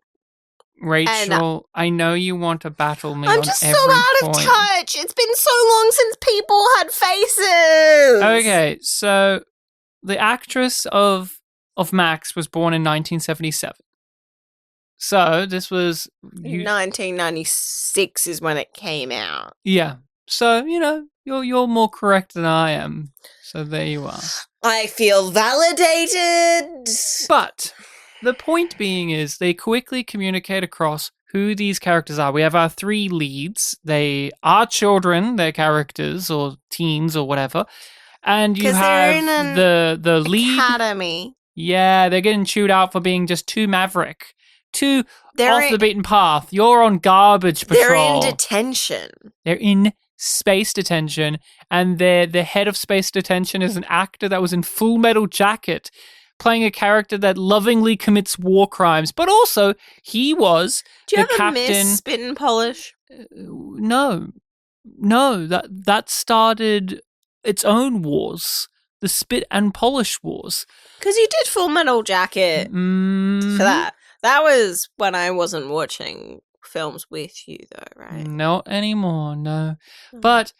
Rachel, I know you want to battle me on every point. I'm just so out of touch. It's been so long since people had faces. Okay, so the actress of Max was born in 1977. So this was 1996 is when it came out. Yeah. So, you're more correct than I am. So there you are. I feel validated. But the point being is they quickly communicate across who these characters are. We have our three leads. They are children, they're characters or teens or whatever. And you have the lead academy. Yeah, they're getting chewed out for being just too maverick. Too off the beaten path. You're on garbage patrol. They're in detention. They're in space detention, and the head of space detention is an actor that was in Full Metal Jacket, playing a character that lovingly commits war crimes, but also he was the captain. Do you ever miss Spit and Polish? No, that started its own wars, the Spit and Polish wars. Because you did Full Metal Jacket for that. That was when I wasn't watching films with you, though, right? Not anymore, no. But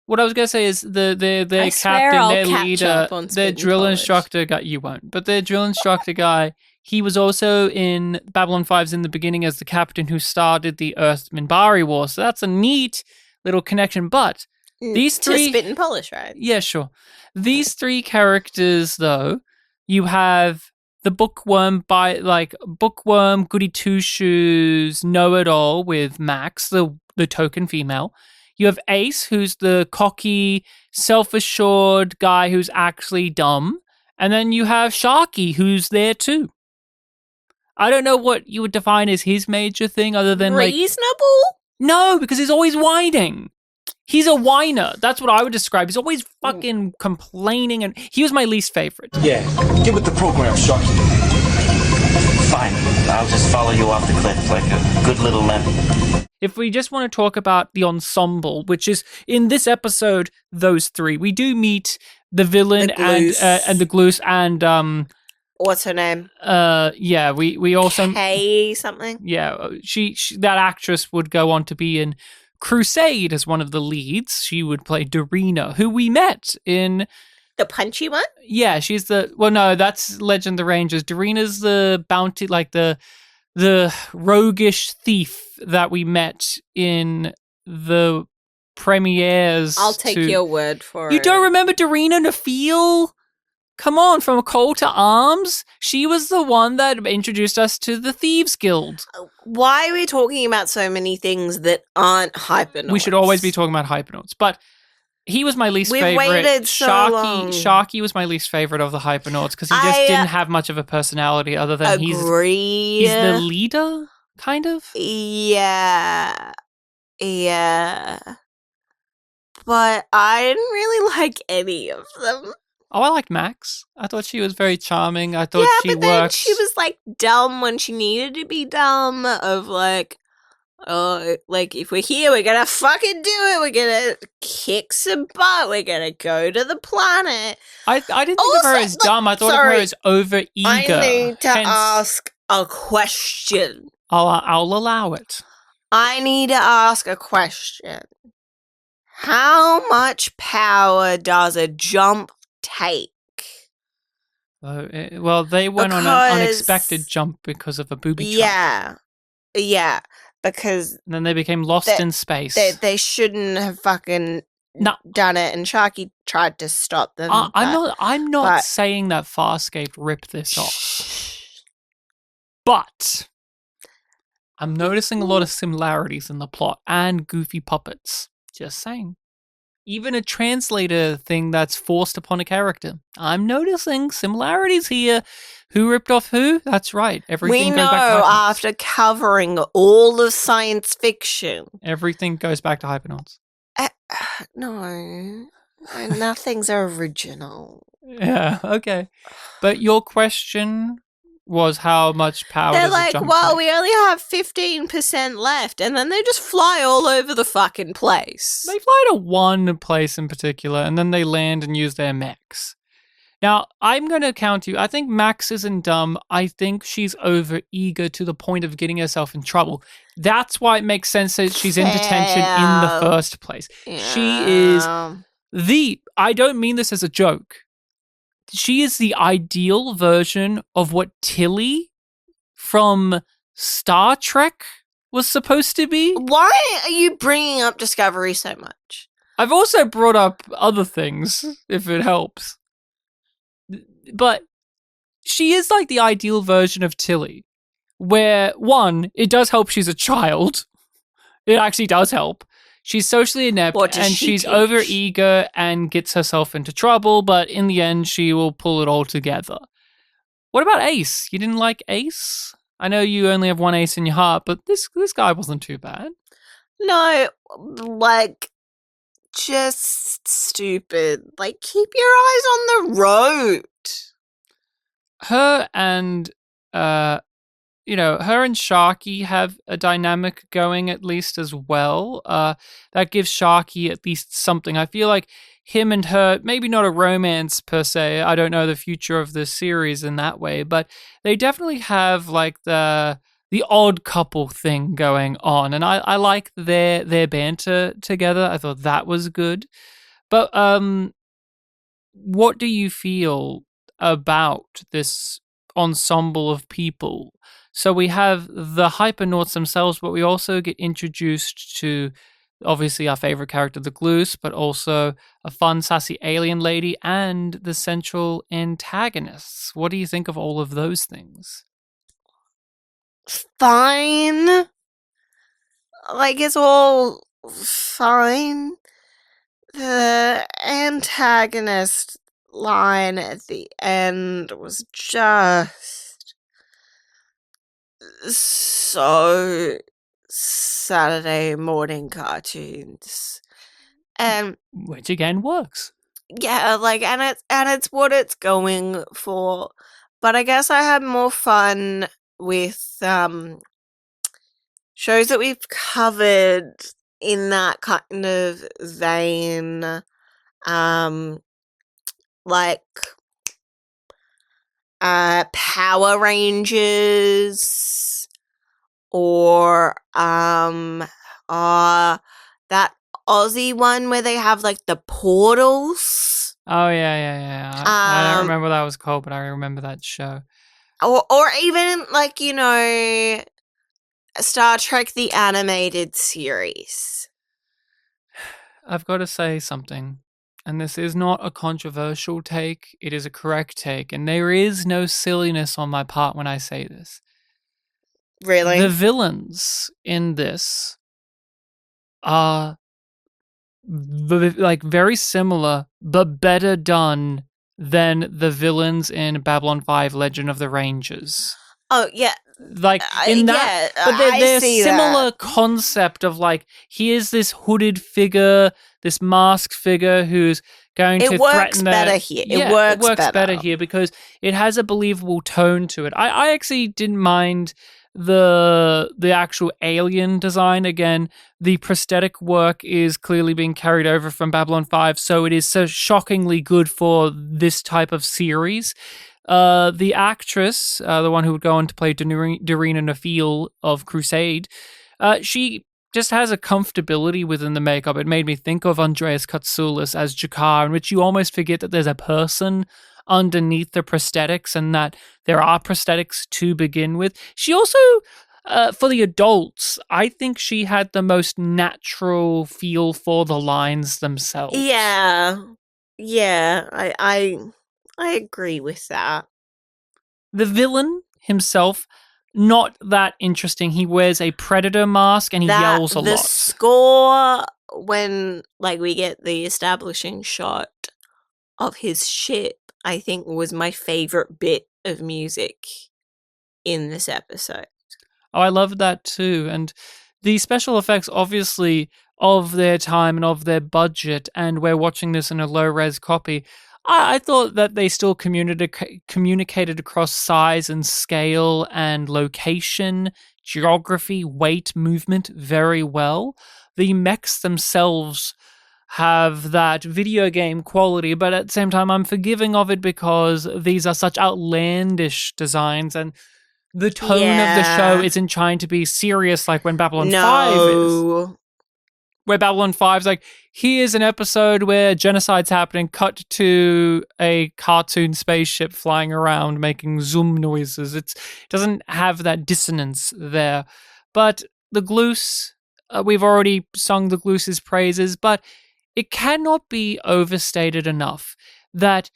what I was going to say is their captain, I'll their catch leader, up on their Spit drill and instructor guy, you won't, but their drill instructor guy, he was also in Babylon 5's in the beginning as the captain who started the Mbryo War. So that's a neat little connection. But these three... To Spit and Polish, right? Yeah, sure. These three characters, though, you have... the bookworm goody two shoes know-it-all with Max, the token female. You have Ace, who's the cocky, self-assured guy who's actually dumb. And then you have Sharky, who's there too. I don't know what you would define as his major thing other than reasonable? No, because he's always whining. He's a whiner. That's what I would describe. He's always fucking complaining, and he was my least favorite. Yeah, get with the program, Sharky. Fine, I'll just follow you off the cliff like a good little lemon. If we just want to talk about the ensemble, which is, in this episode, those three, we do meet the villain and the Gloose and... what's her name? Yeah, we also... Kay something? Yeah, she that actress would go on to be in Crusade as one of the leads. She would play Darina, who we met in... The punchy one? Yeah, she's the... Well, no, that's Legend of the Rangers. Darina's the bounty, like the roguish thief that we met in the premieres. I'll take your word for it. You don't remember Darina Nafeel? Come on, from a call to arms? She was the one that introduced us to the Thieves Guild. Why are we talking about so many things that aren't Hypernauts? We should always be talking about Hypernauts, but he was my least favorite. We've waited so long. Sharky was my least favorite of the Hypernauts because he just didn't have much of a personality other than he's the leader, kind of. Yeah. But I didn't really like any of them. Oh, I liked Max. I thought she was very charming. I thought she worked. Yeah, but then she was like dumb when she needed to be dumb. Of like, if we're here, we're gonna fucking do it. We're gonna kick some butt. We're gonna go to the planet. I didn't think of her as dumb. I thought of her as over eager. I need to ask a question. I'll allow it. I need to ask a question. How much power does a jump take? Well, they went on an unexpected jump because of a booby trap. Yeah, because... And then they became lost in space. They shouldn't have fucking done it, and Sharky tried to stop them. I'm not saying that Farscape ripped this off. But I'm noticing a lot of similarities in the plot and goofy puppets. Just saying. Even a translator thing that's forced upon a character. I'm noticing similarities here. Who ripped off who? That's right. Everything goes back to Hypernauts. After covering all of science fiction. Everything goes back to Hypernauts. No. Nothing's original. Yeah, okay. But your question was how much power They're does like, a jump well, take? we only have 15% left, and then they just fly all over the fucking place. They fly to one place in particular, and then they land and use their mechs. Now, I'm going to count you. I think Max isn't dumb. I think she's over eager to the point of getting herself in trouble. That's why it makes sense that she's in detention in the first place. Yeah. She is I don't mean this as a joke. She is the ideal version of what Tilly from Star Trek was supposed to be. Why are you bringing up Discovery so much? I've also brought up other things, if it helps. But she is like the ideal version of Tilly, where, one, it does help she's a child. It actually does help. She's socially inept and she's teach? over-eager and gets herself into trouble, but in the end, she will pull it all together. What about Ace? You didn't like Ace? I know you only have one ace in your heart, but this guy wasn't too bad. No, like, just stupid. Like, keep your eyes on the road. Her and Sharky have a dynamic going at least as well. That gives Sharky at least something. I feel like him and her, maybe not a romance per se. I don't know the future of this series in that way, but they definitely have like the odd couple thing going on, and I like their banter together. I thought that was good. But what do you feel about this ensemble of people? So we have the Hypernauts themselves, but we also get introduced to obviously our favorite character, the Gloos, but also a fun, sassy alien lady and the central antagonists. What do you think of all of those things? Fine. Like, it's all fine. The antagonist line at the end was just so Saturday morning cartoons. And which again works. Yeah, like, and it's what it's going for. But I guess I had more fun with shows that we've covered in that kind of vein, like Power Rangers, or that Aussie one where they have like the portals. Oh yeah. I don't remember what that was called, but I remember that show. Or even like, Star Trek the animated series. I've got to say something, and this is not a controversial take, it is a correct take, and there is no silliness on my part when I say this. Really? The villains in this are like very similar, but better done than the villains in Babylon 5 Legend of the Rangers. Oh, yeah. Like in that, yeah, but they're similar that concept of like, here's this hooded figure, this masked figure who's going to threaten better here. It works better here because it has a believable tone to it. I actually didn't mind the actual alien design. Again, the prosthetic work is clearly being carried over from Babylon 5, so it is so shockingly good for this type of series. The actress, the one who would go on to play Doreen Nafeel of Crusade, she just has a comfortability within the makeup. It made me think of Andreas Katsoulis as Jakar, in which you almost forget that there's a person underneath the prosthetics and that there are prosthetics to begin with. She also, for the adults, I think she had the most natural feel for the lines themselves. Yeah, I agree with that. The villain himself, not that interesting. He wears a predator mask and he yells a lot. The score, when like we get the establishing shot of his ship, I think was my favorite bit of music in this episode. Oh, I loved that too. And the special effects, obviously, of their time and of their budget, and we're watching this in a low-res copy, I thought that they still communicated across size and scale and location, geography, weight, movement very well. The mechs themselves have that video game quality, but at the same time, I'm forgiving of it because these are such outlandish designs, and the tone of the show isn't trying to be serious like when Babylon 5 is. where Babylon 5's like, here's an episode where genocide's happening, cut to a cartoon spaceship flying around making zoom noises. It doesn't have that dissonance there. But the Gloos, we've already sung the Gloos's praises, but it cannot be overstated enough that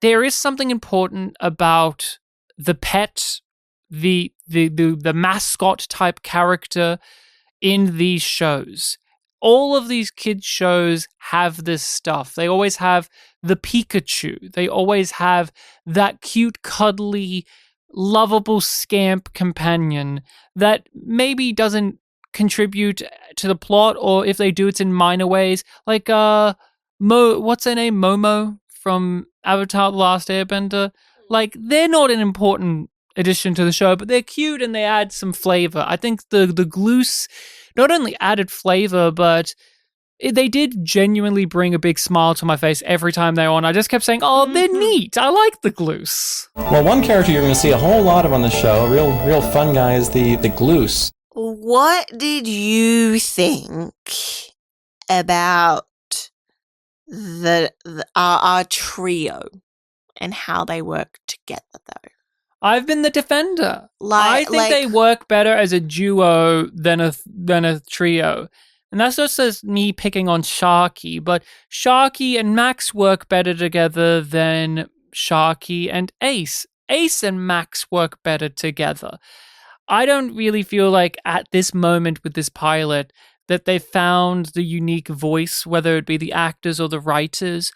there is something important about the pet, the mascot type character in these shows. All of these kids shows have this stuff. They always have the Pikachu. They always have that cute, cuddly, lovable scamp companion that maybe doesn't contribute to the plot, or if they do, it's in minor ways. Like what's her name? Momo from Avatar: The Last Airbender. Like, they're not an important addition to the show, but they're cute and they add some flavor. I think the Gloos not only added flavor, but they did genuinely bring a big smile to my face every time they were on. I just kept saying, oh, they're neat. I like the Gloos. Well, one character you're going to see a whole lot of on the show, a real fun guy, is the Gloos. What did you think about our trio and how they work together, though? I've been the defender. I think they work better as a duo than a trio. And that's just as me picking on Sharky, but Sharky and Max work better together than Sharky and Ace. Ace and Max work better together. I don't really feel like at this moment with this pilot that they found the unique voice, whether it be the actors or the writers,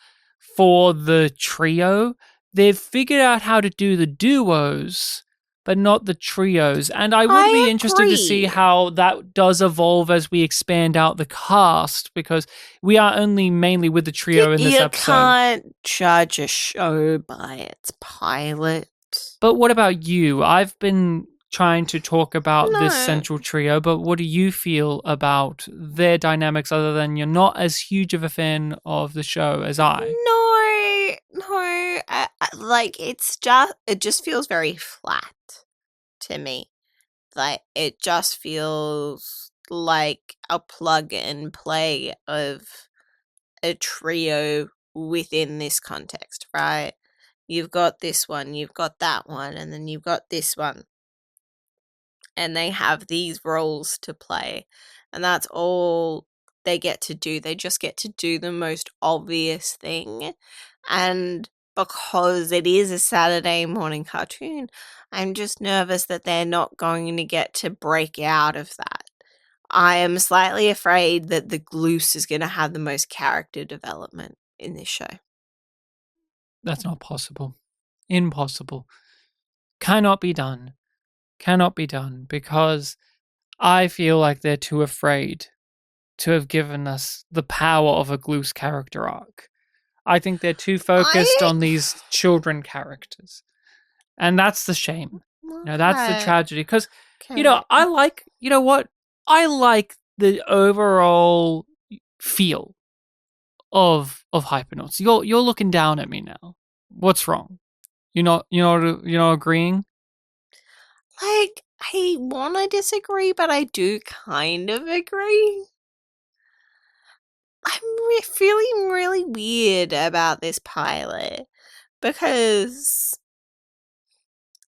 for the trio. They've figured out how to do the duos, but not the trios. And I would be interested to see how that does evolve as we expand out the cast, because we are only mainly with the trio in this episode. You can't judge a show by its pilot. But what about you? I've been trying to talk about this central trio, but what do you feel about their dynamics, other than you're not as huge of a fan of the show as I? No, it just feels very flat to me. Like, it just feels like a plug and play of a trio within this context, right? You've got this one, you've got that one, and then you've got this one. And they have these roles to play. And that's all they get to do. They just get to do the most obvious thing. And because it is a Saturday morning cartoon, I'm just nervous that they're not going to get to break out of that. I am slightly afraid that the Gloos is going to have the most character development in this show. That's not possible. Impossible. Cannot be done. Cannot be done, because I feel like they're too afraid to have given us the power of a Gloos character arc. I think they're too focused on these children characters. And that's the shame. That's the tragedy. Because, I like the overall feel of Hypernauts. You're looking down at me now. What's wrong? You're not agreeing? Like, I want to disagree, but I do kind of agree. I'm feeling really weird about this pilot because,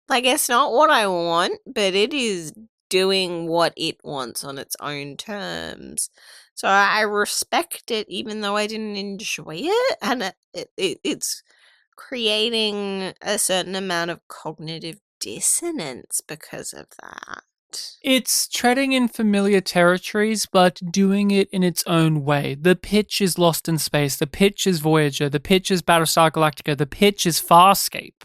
like, it's not what I want, but it is doing what it wants on its own terms. So I respect it, even though I didn't enjoy it, and it's creating a certain amount of cognitive dissonance because of that. It's treading in familiar territories, but doing it in its own way. The pitch is Lost in Space, the pitch is Voyager, the pitch is Battlestar Galactica, the pitch is Farscape.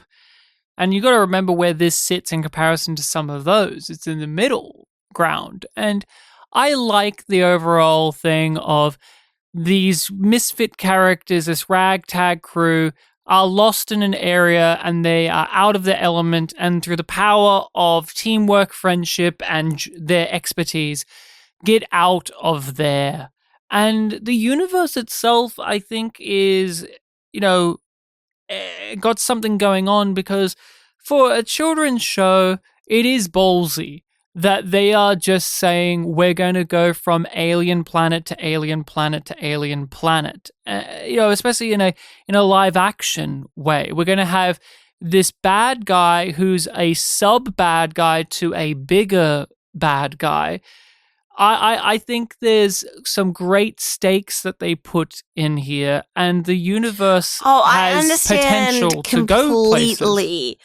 And you got to remember where this sits in comparison to some of those. It's in the middle ground. And I like the overall thing of these misfit characters, this ragtag crew, are lost in an area and they are out of their element, and through the power of teamwork, friendship, and their expertise, get out of there. And the universe itself, I think, is, got something going on, because for a children's show, it is ballsy. that they are just saying we're going to go from alien planet to alien planet to alien planet. Especially in a live action way. We're going to have this bad guy who's a sub bad guy to a bigger bad guy. I think there's some great stakes that they put in here, and the universe has potential to go places. Completely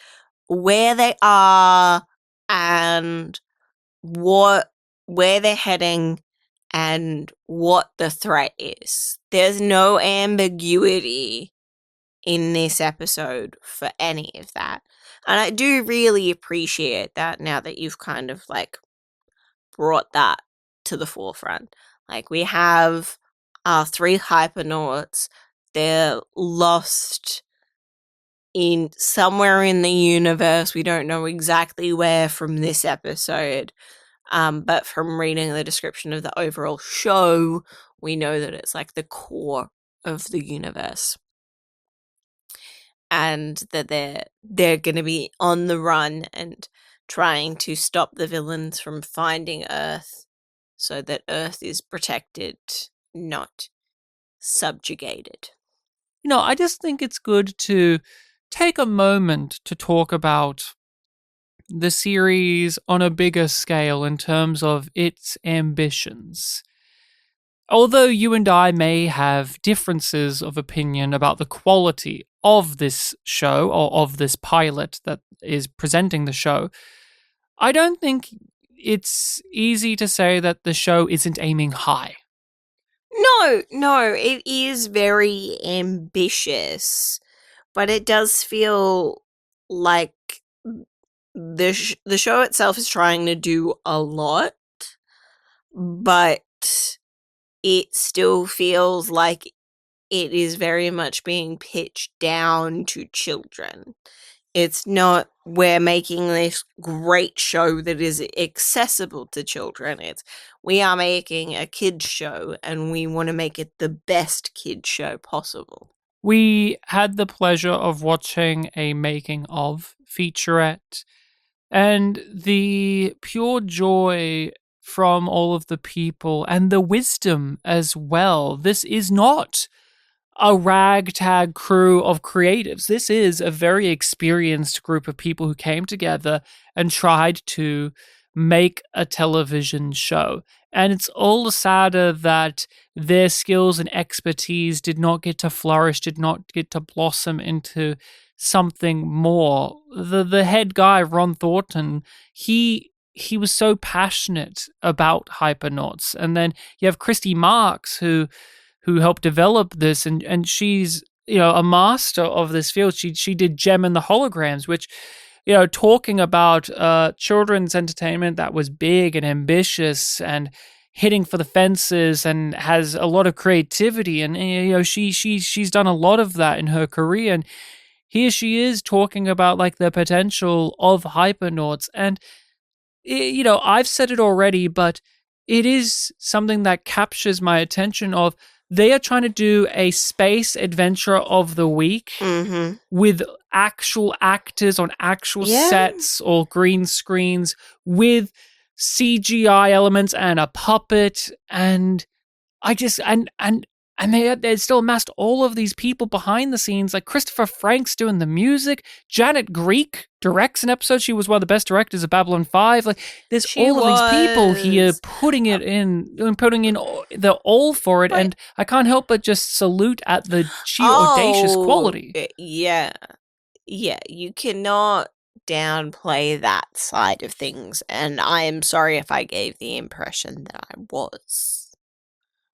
where they are and where they're heading and what the threat is. There's no ambiguity in this episode for any of that. And I do really appreciate that now that you've kind of like brought that to the forefront. Like, we have our 3 hypernauts. They're lost in somewhere in the universe. We don't know exactly where from this episode. But from reading the description of the overall show, we know that it's like the core of the universe. And that they're going to be on the run and trying to stop the villains from finding Earth so that Earth is protected, not subjugated. I just think it's good to take a moment to talk about the series on a bigger scale in terms of its ambitions. Although you and I may have differences of opinion about the quality of this show or of this pilot that is presenting the show, I don't think it's easy to say that the show isn't aiming high. No, it is very ambitious, but it does feel like the show itself is trying to do a lot, but it still feels like it is very much being pitched down to children. It's not, we're making this great show that is accessible to children. It's, we are making a kids show and we want to make it the best kids show possible. We had the pleasure of watching a making of featurette, and the pure joy from all of the people and the wisdom as well. This is not a ragtag crew of creatives. This is a very experienced group of people who came together and tried to make a television show. And it's all the sadder that their skills and expertise did not get to flourish, did not get to blossom into something more. The head guy, Ron Thornton, he was so passionate about Hypernauts. And then you have Christy Marks, who helped develop this, and she's a master of this field. She did Gem and the Holograms, which talking about children's entertainment that was big and ambitious and hitting for the fences and has a lot of creativity, and she's done a lot of that in her career, and here she is talking about like the potential of Hypernauts. And I've said it already, but it is something that captures my attention of they are trying to do a space adventure of the week with actual actors on actual sets or green screens with CGI elements and a puppet. And I just, and they still amassed all of these people behind the scenes, like Christopher Frank's doing the music. Janet Greek directs an episode. She was one of the best directors of Babylon 5. Like, there's of these people here putting it in and putting in the all for it. And I can't help but just salute at the sheer audacious quality. Yeah. You cannot downplay that side of things. And I am sorry if I gave the impression that I was.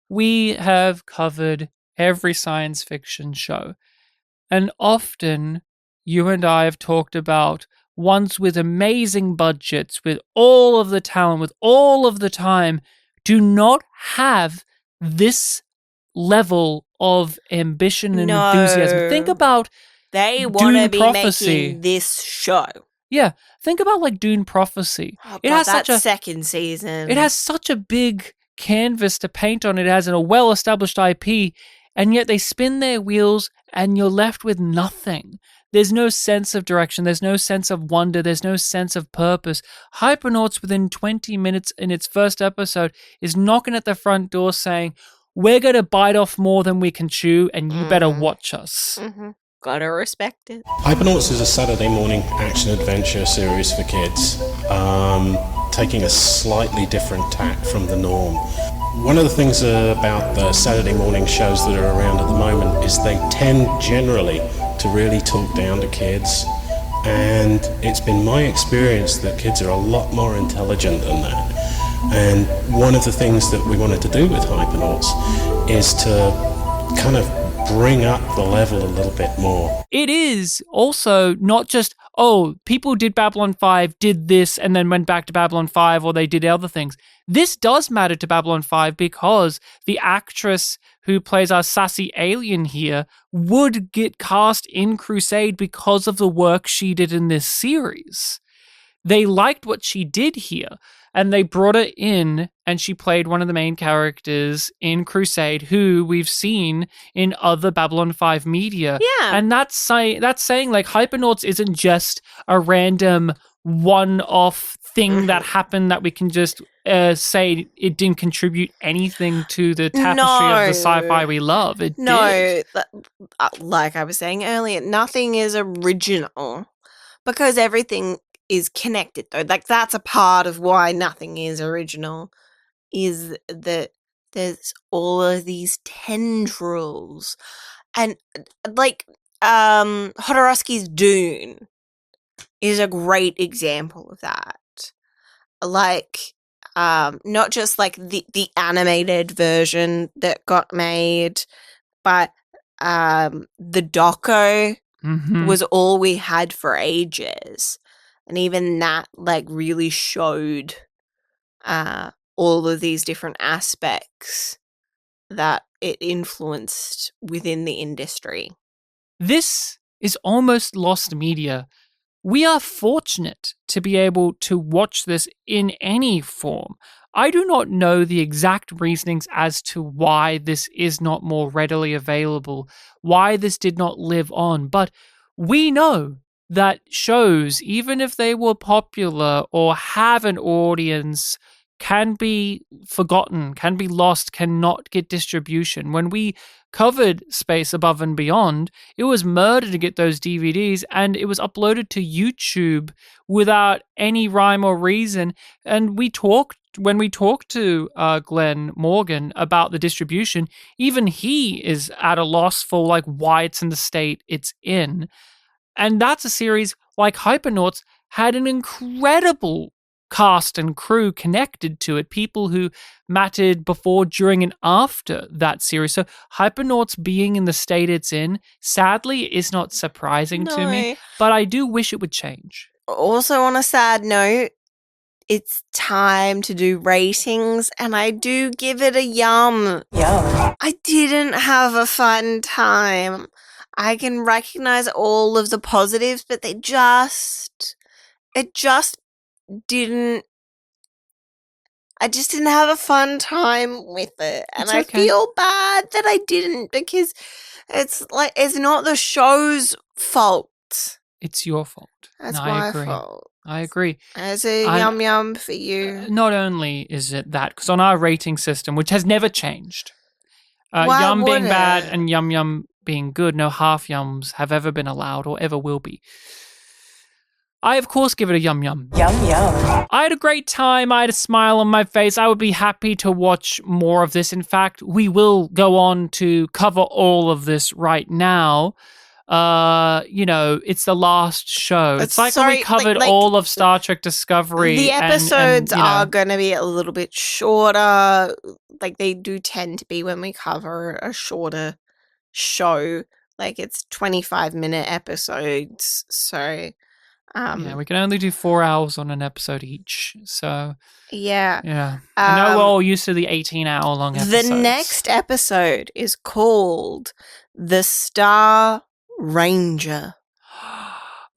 We have covered every science fiction show, and often you and I have talked about ones with amazing budgets, with all of the talent, with all of the time, do not have this level of ambition and enthusiasm. Think about they want to be Prophecy. Making this show. Yeah, think about like Dune Prophecy. Oh, it has such a second season. It has such a big canvas to paint on. It has a well-established IP, and yet they spin their wheels and you're left with nothing. There's no sense of direction. There's no sense of wonder. There's no sense of purpose. Hypernauts, within 20 minutes in its first episode, is knocking at the front door saying, we're going to bite off more than we can chew, and you better watch us. Mm-hmm. Gotta respect it. Hypernauts is a Saturday morning action-adventure series for kids, taking a slightly different tack from the norm. One of the things about the Saturday morning shows that are around at the moment is they tend generally to really talk down to kids, and it's been my experience that kids are a lot more intelligent than that. And one of the things that we wanted to do with Hypernauts is to kind of bring up the level a little bit more. It is also not just, oh, people did Babylon 5, did this, and then went back to Babylon 5, or they did other things. This does matter to Babylon 5 because the actress who plays our sassy alien here would get cast in Crusade because of the work she did in this series. They liked what she did here, and they brought her in, and she played one of the main characters in Crusade, who we've seen in other Babylon 5 media. Yeah. And that's saying, like, Hypernauts isn't just a random one-off thing that happened that we can just say it didn't contribute anything to the tapestry of the sci-fi we love. It did. Like I was saying earlier, nothing is original because everything is connected, though. Like, that's a part of why nothing is original, is that there's all of these tendrils. And, like, Hodorowski's Dune is a great example of that. Like, not just, like, the animated version that got made, but the doco was all we had for ages. And even that, like, really showed all of these different aspects that it influenced within the industry. This is almost lost media. We are fortunate to be able to watch this in any form. I do not know the exact reasonings as to why this is not more readily available, why this did not live on, but we know that shows, even if they were popular or have an audience, can be forgotten, can be lost, cannot get distribution. When we covered Space Above and Beyond, it was murder to get those DVDs, and it was uploaded to YouTube without any rhyme or reason. And when we talked to Glenn Morgan about the distribution, even he is at a loss for like why it's in the state it's in. And that's a series like Hypernauts had an incredible cast and crew connected to it, people who mattered before, during, and after that series. So Hypernauts being in the state it's in, sadly, is not surprising to me, but I do wish it would change. Also, on a sad note, it's time to do ratings, and I do give it a yum. Yum. I didn't have a fun time. I can recognize all of the positives, but it just didn't. I just didn't have a fun time with it, and I feel bad that I didn't, because it's not the show's fault. It's your fault. That's my fault. I agree. As a yum yum for you. Not only is it that, because on our rating system, which has never changed, yum being bad and yum yum being good, no half yums have ever been allowed or ever will be. I, of course, give it a yum yum. Yum yum. I had a great time. I had a smile on my face. I would be happy to watch more of this. In fact, we will go on to cover all of this right now. It's the last show. It's like when we covered all of Star Trek Discovery. The episodes are going to be a little bit shorter. Like, they do tend to be when we cover a shorter show. Like, it's 25-minute episodes. So, we can only do 4 hours on an episode each. So, yeah. I know we're all used to the 18-hour-long episodes. The next episode is called The Star Ranger.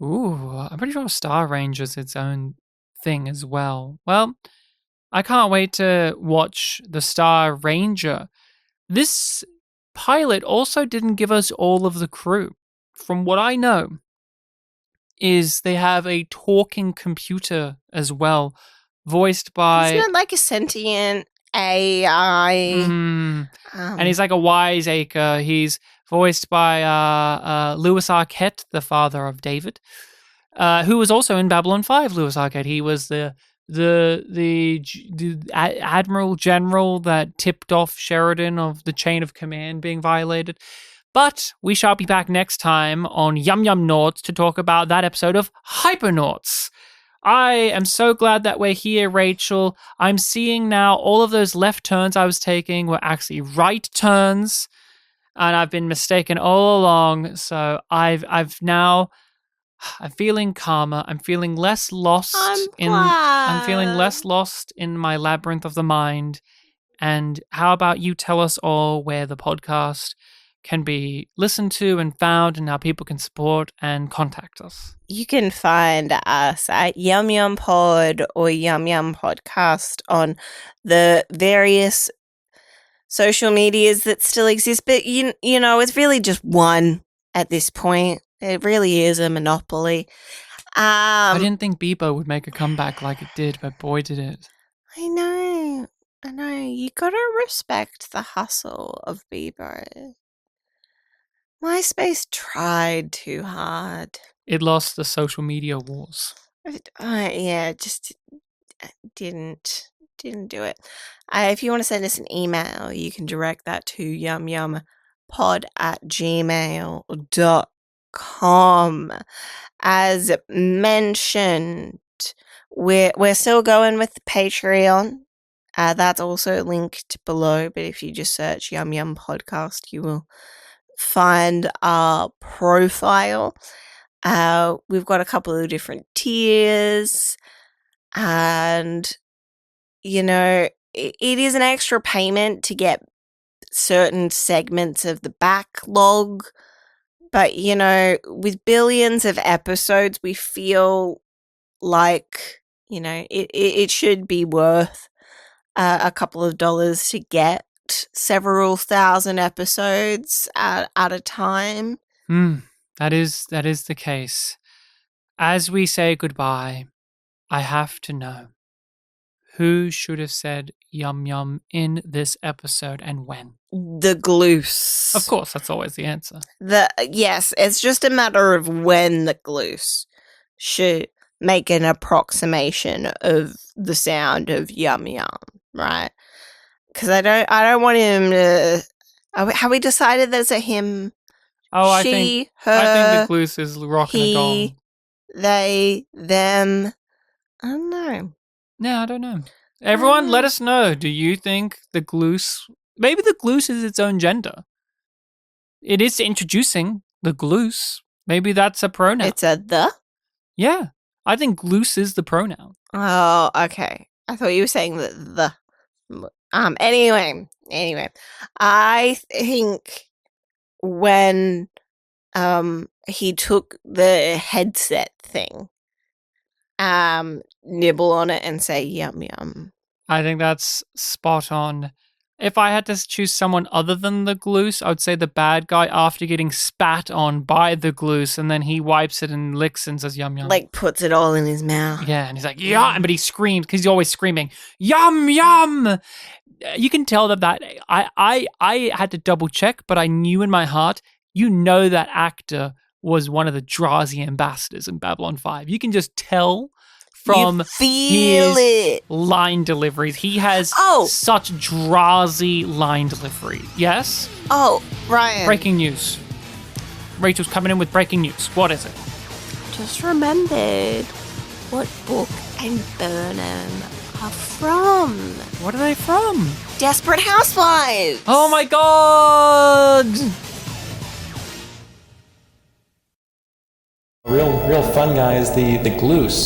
Ooh, I'm pretty sure Star Ranger's its own thing as well. Well, I can't wait to watch The Star Ranger. This pilot also didn't give us all of the crew. From what I know, is they have a talking computer as well, voiced by... Isn't it like a sentient AI? And he's like a wiseacre. He's voiced by Louis Arquette, the father of David, who was also in Babylon 5, Louis Arquette. He was the Admiral General that tipped off Sheridan of the chain of command being violated. But we shall be back next time on Yum Yum Nauts to talk about that episode of Hypernauts. I am so glad that we're here, Rachel. I'm seeing now all of those left turns I was taking were actually right turns, and I've been mistaken all along. So I'm feeling calmer. I'm feeling less lost. I'm feeling less lost in my labyrinth of the mind. And how about you tell us all where the podcast can be listened to and found, and how people can support and contact us? You can find us at yumyumpod or Yum Yum Podcast on the various social medias that still exist. But, you know, it's really just one at this point. It really is a monopoly. I didn't think Bebo would make a comeback like it did, but boy, did it. I know. You gotta respect the hustle of Bebo. MySpace tried too hard. It lost the social media wars. Just didn't do it. If you want to send us an email, you can direct that to yumyumpod@gmail.com. As mentioned, we're still going with the Patreon. That's also linked below, but if you just search Yum Yum Podcast, you will find our profile. We've got a couple of different tiers, and you know, it is an extra payment to get certain segments of the backlog, but you know, with billions of episodes, we feel like, you know, it should be worth a couple of dollars to get several thousand episodes at a time. That is the case. As we say goodbye, I have to know who should have said yum yum in this episode and when. The Gloose. Of course, that's always the answer. Yes, it's just a matter of when the Gloose should make an approximation of the sound of yum yum, right? Because I don't want him to. Have we decided there's a him? Oh, she, I think the Gloose is rocking a gong. They, them. I don't know. No, I don't know. Everyone, let us know. Do you think the Gloose? Maybe the Gloose is its own gender. It is introducing the Gloose. Maybe that's a pronoun. It's a the? Yeah, I think Gloose is the pronoun. Oh, okay. I thought you were saying the. Anyway, I think when he took the headset thing, nibble on it and say yum yum. I think that's spot on. If I had to choose someone other than the Gloose, I would say the bad guy after getting spat on by the Gloose, and then he wipes it and licks and says yum yum. Like puts it all in his mouth. Yeah, and he's like, yum, but he screams because he's always screaming, yum yum. You can tell that I had to double check, but I knew in my heart, you know, that actor was one of the Drazi ambassadors in Babylon 5. You can just tell from his line deliveries. He has such Drazi line delivery. Yes? Oh, Ryan. Breaking news. Rachel's coming in with breaking news. What is it? Just remembered what book and Burnham are from. What are they from? Desperate Housewives. Oh my god! Real fun guy is the Gloose.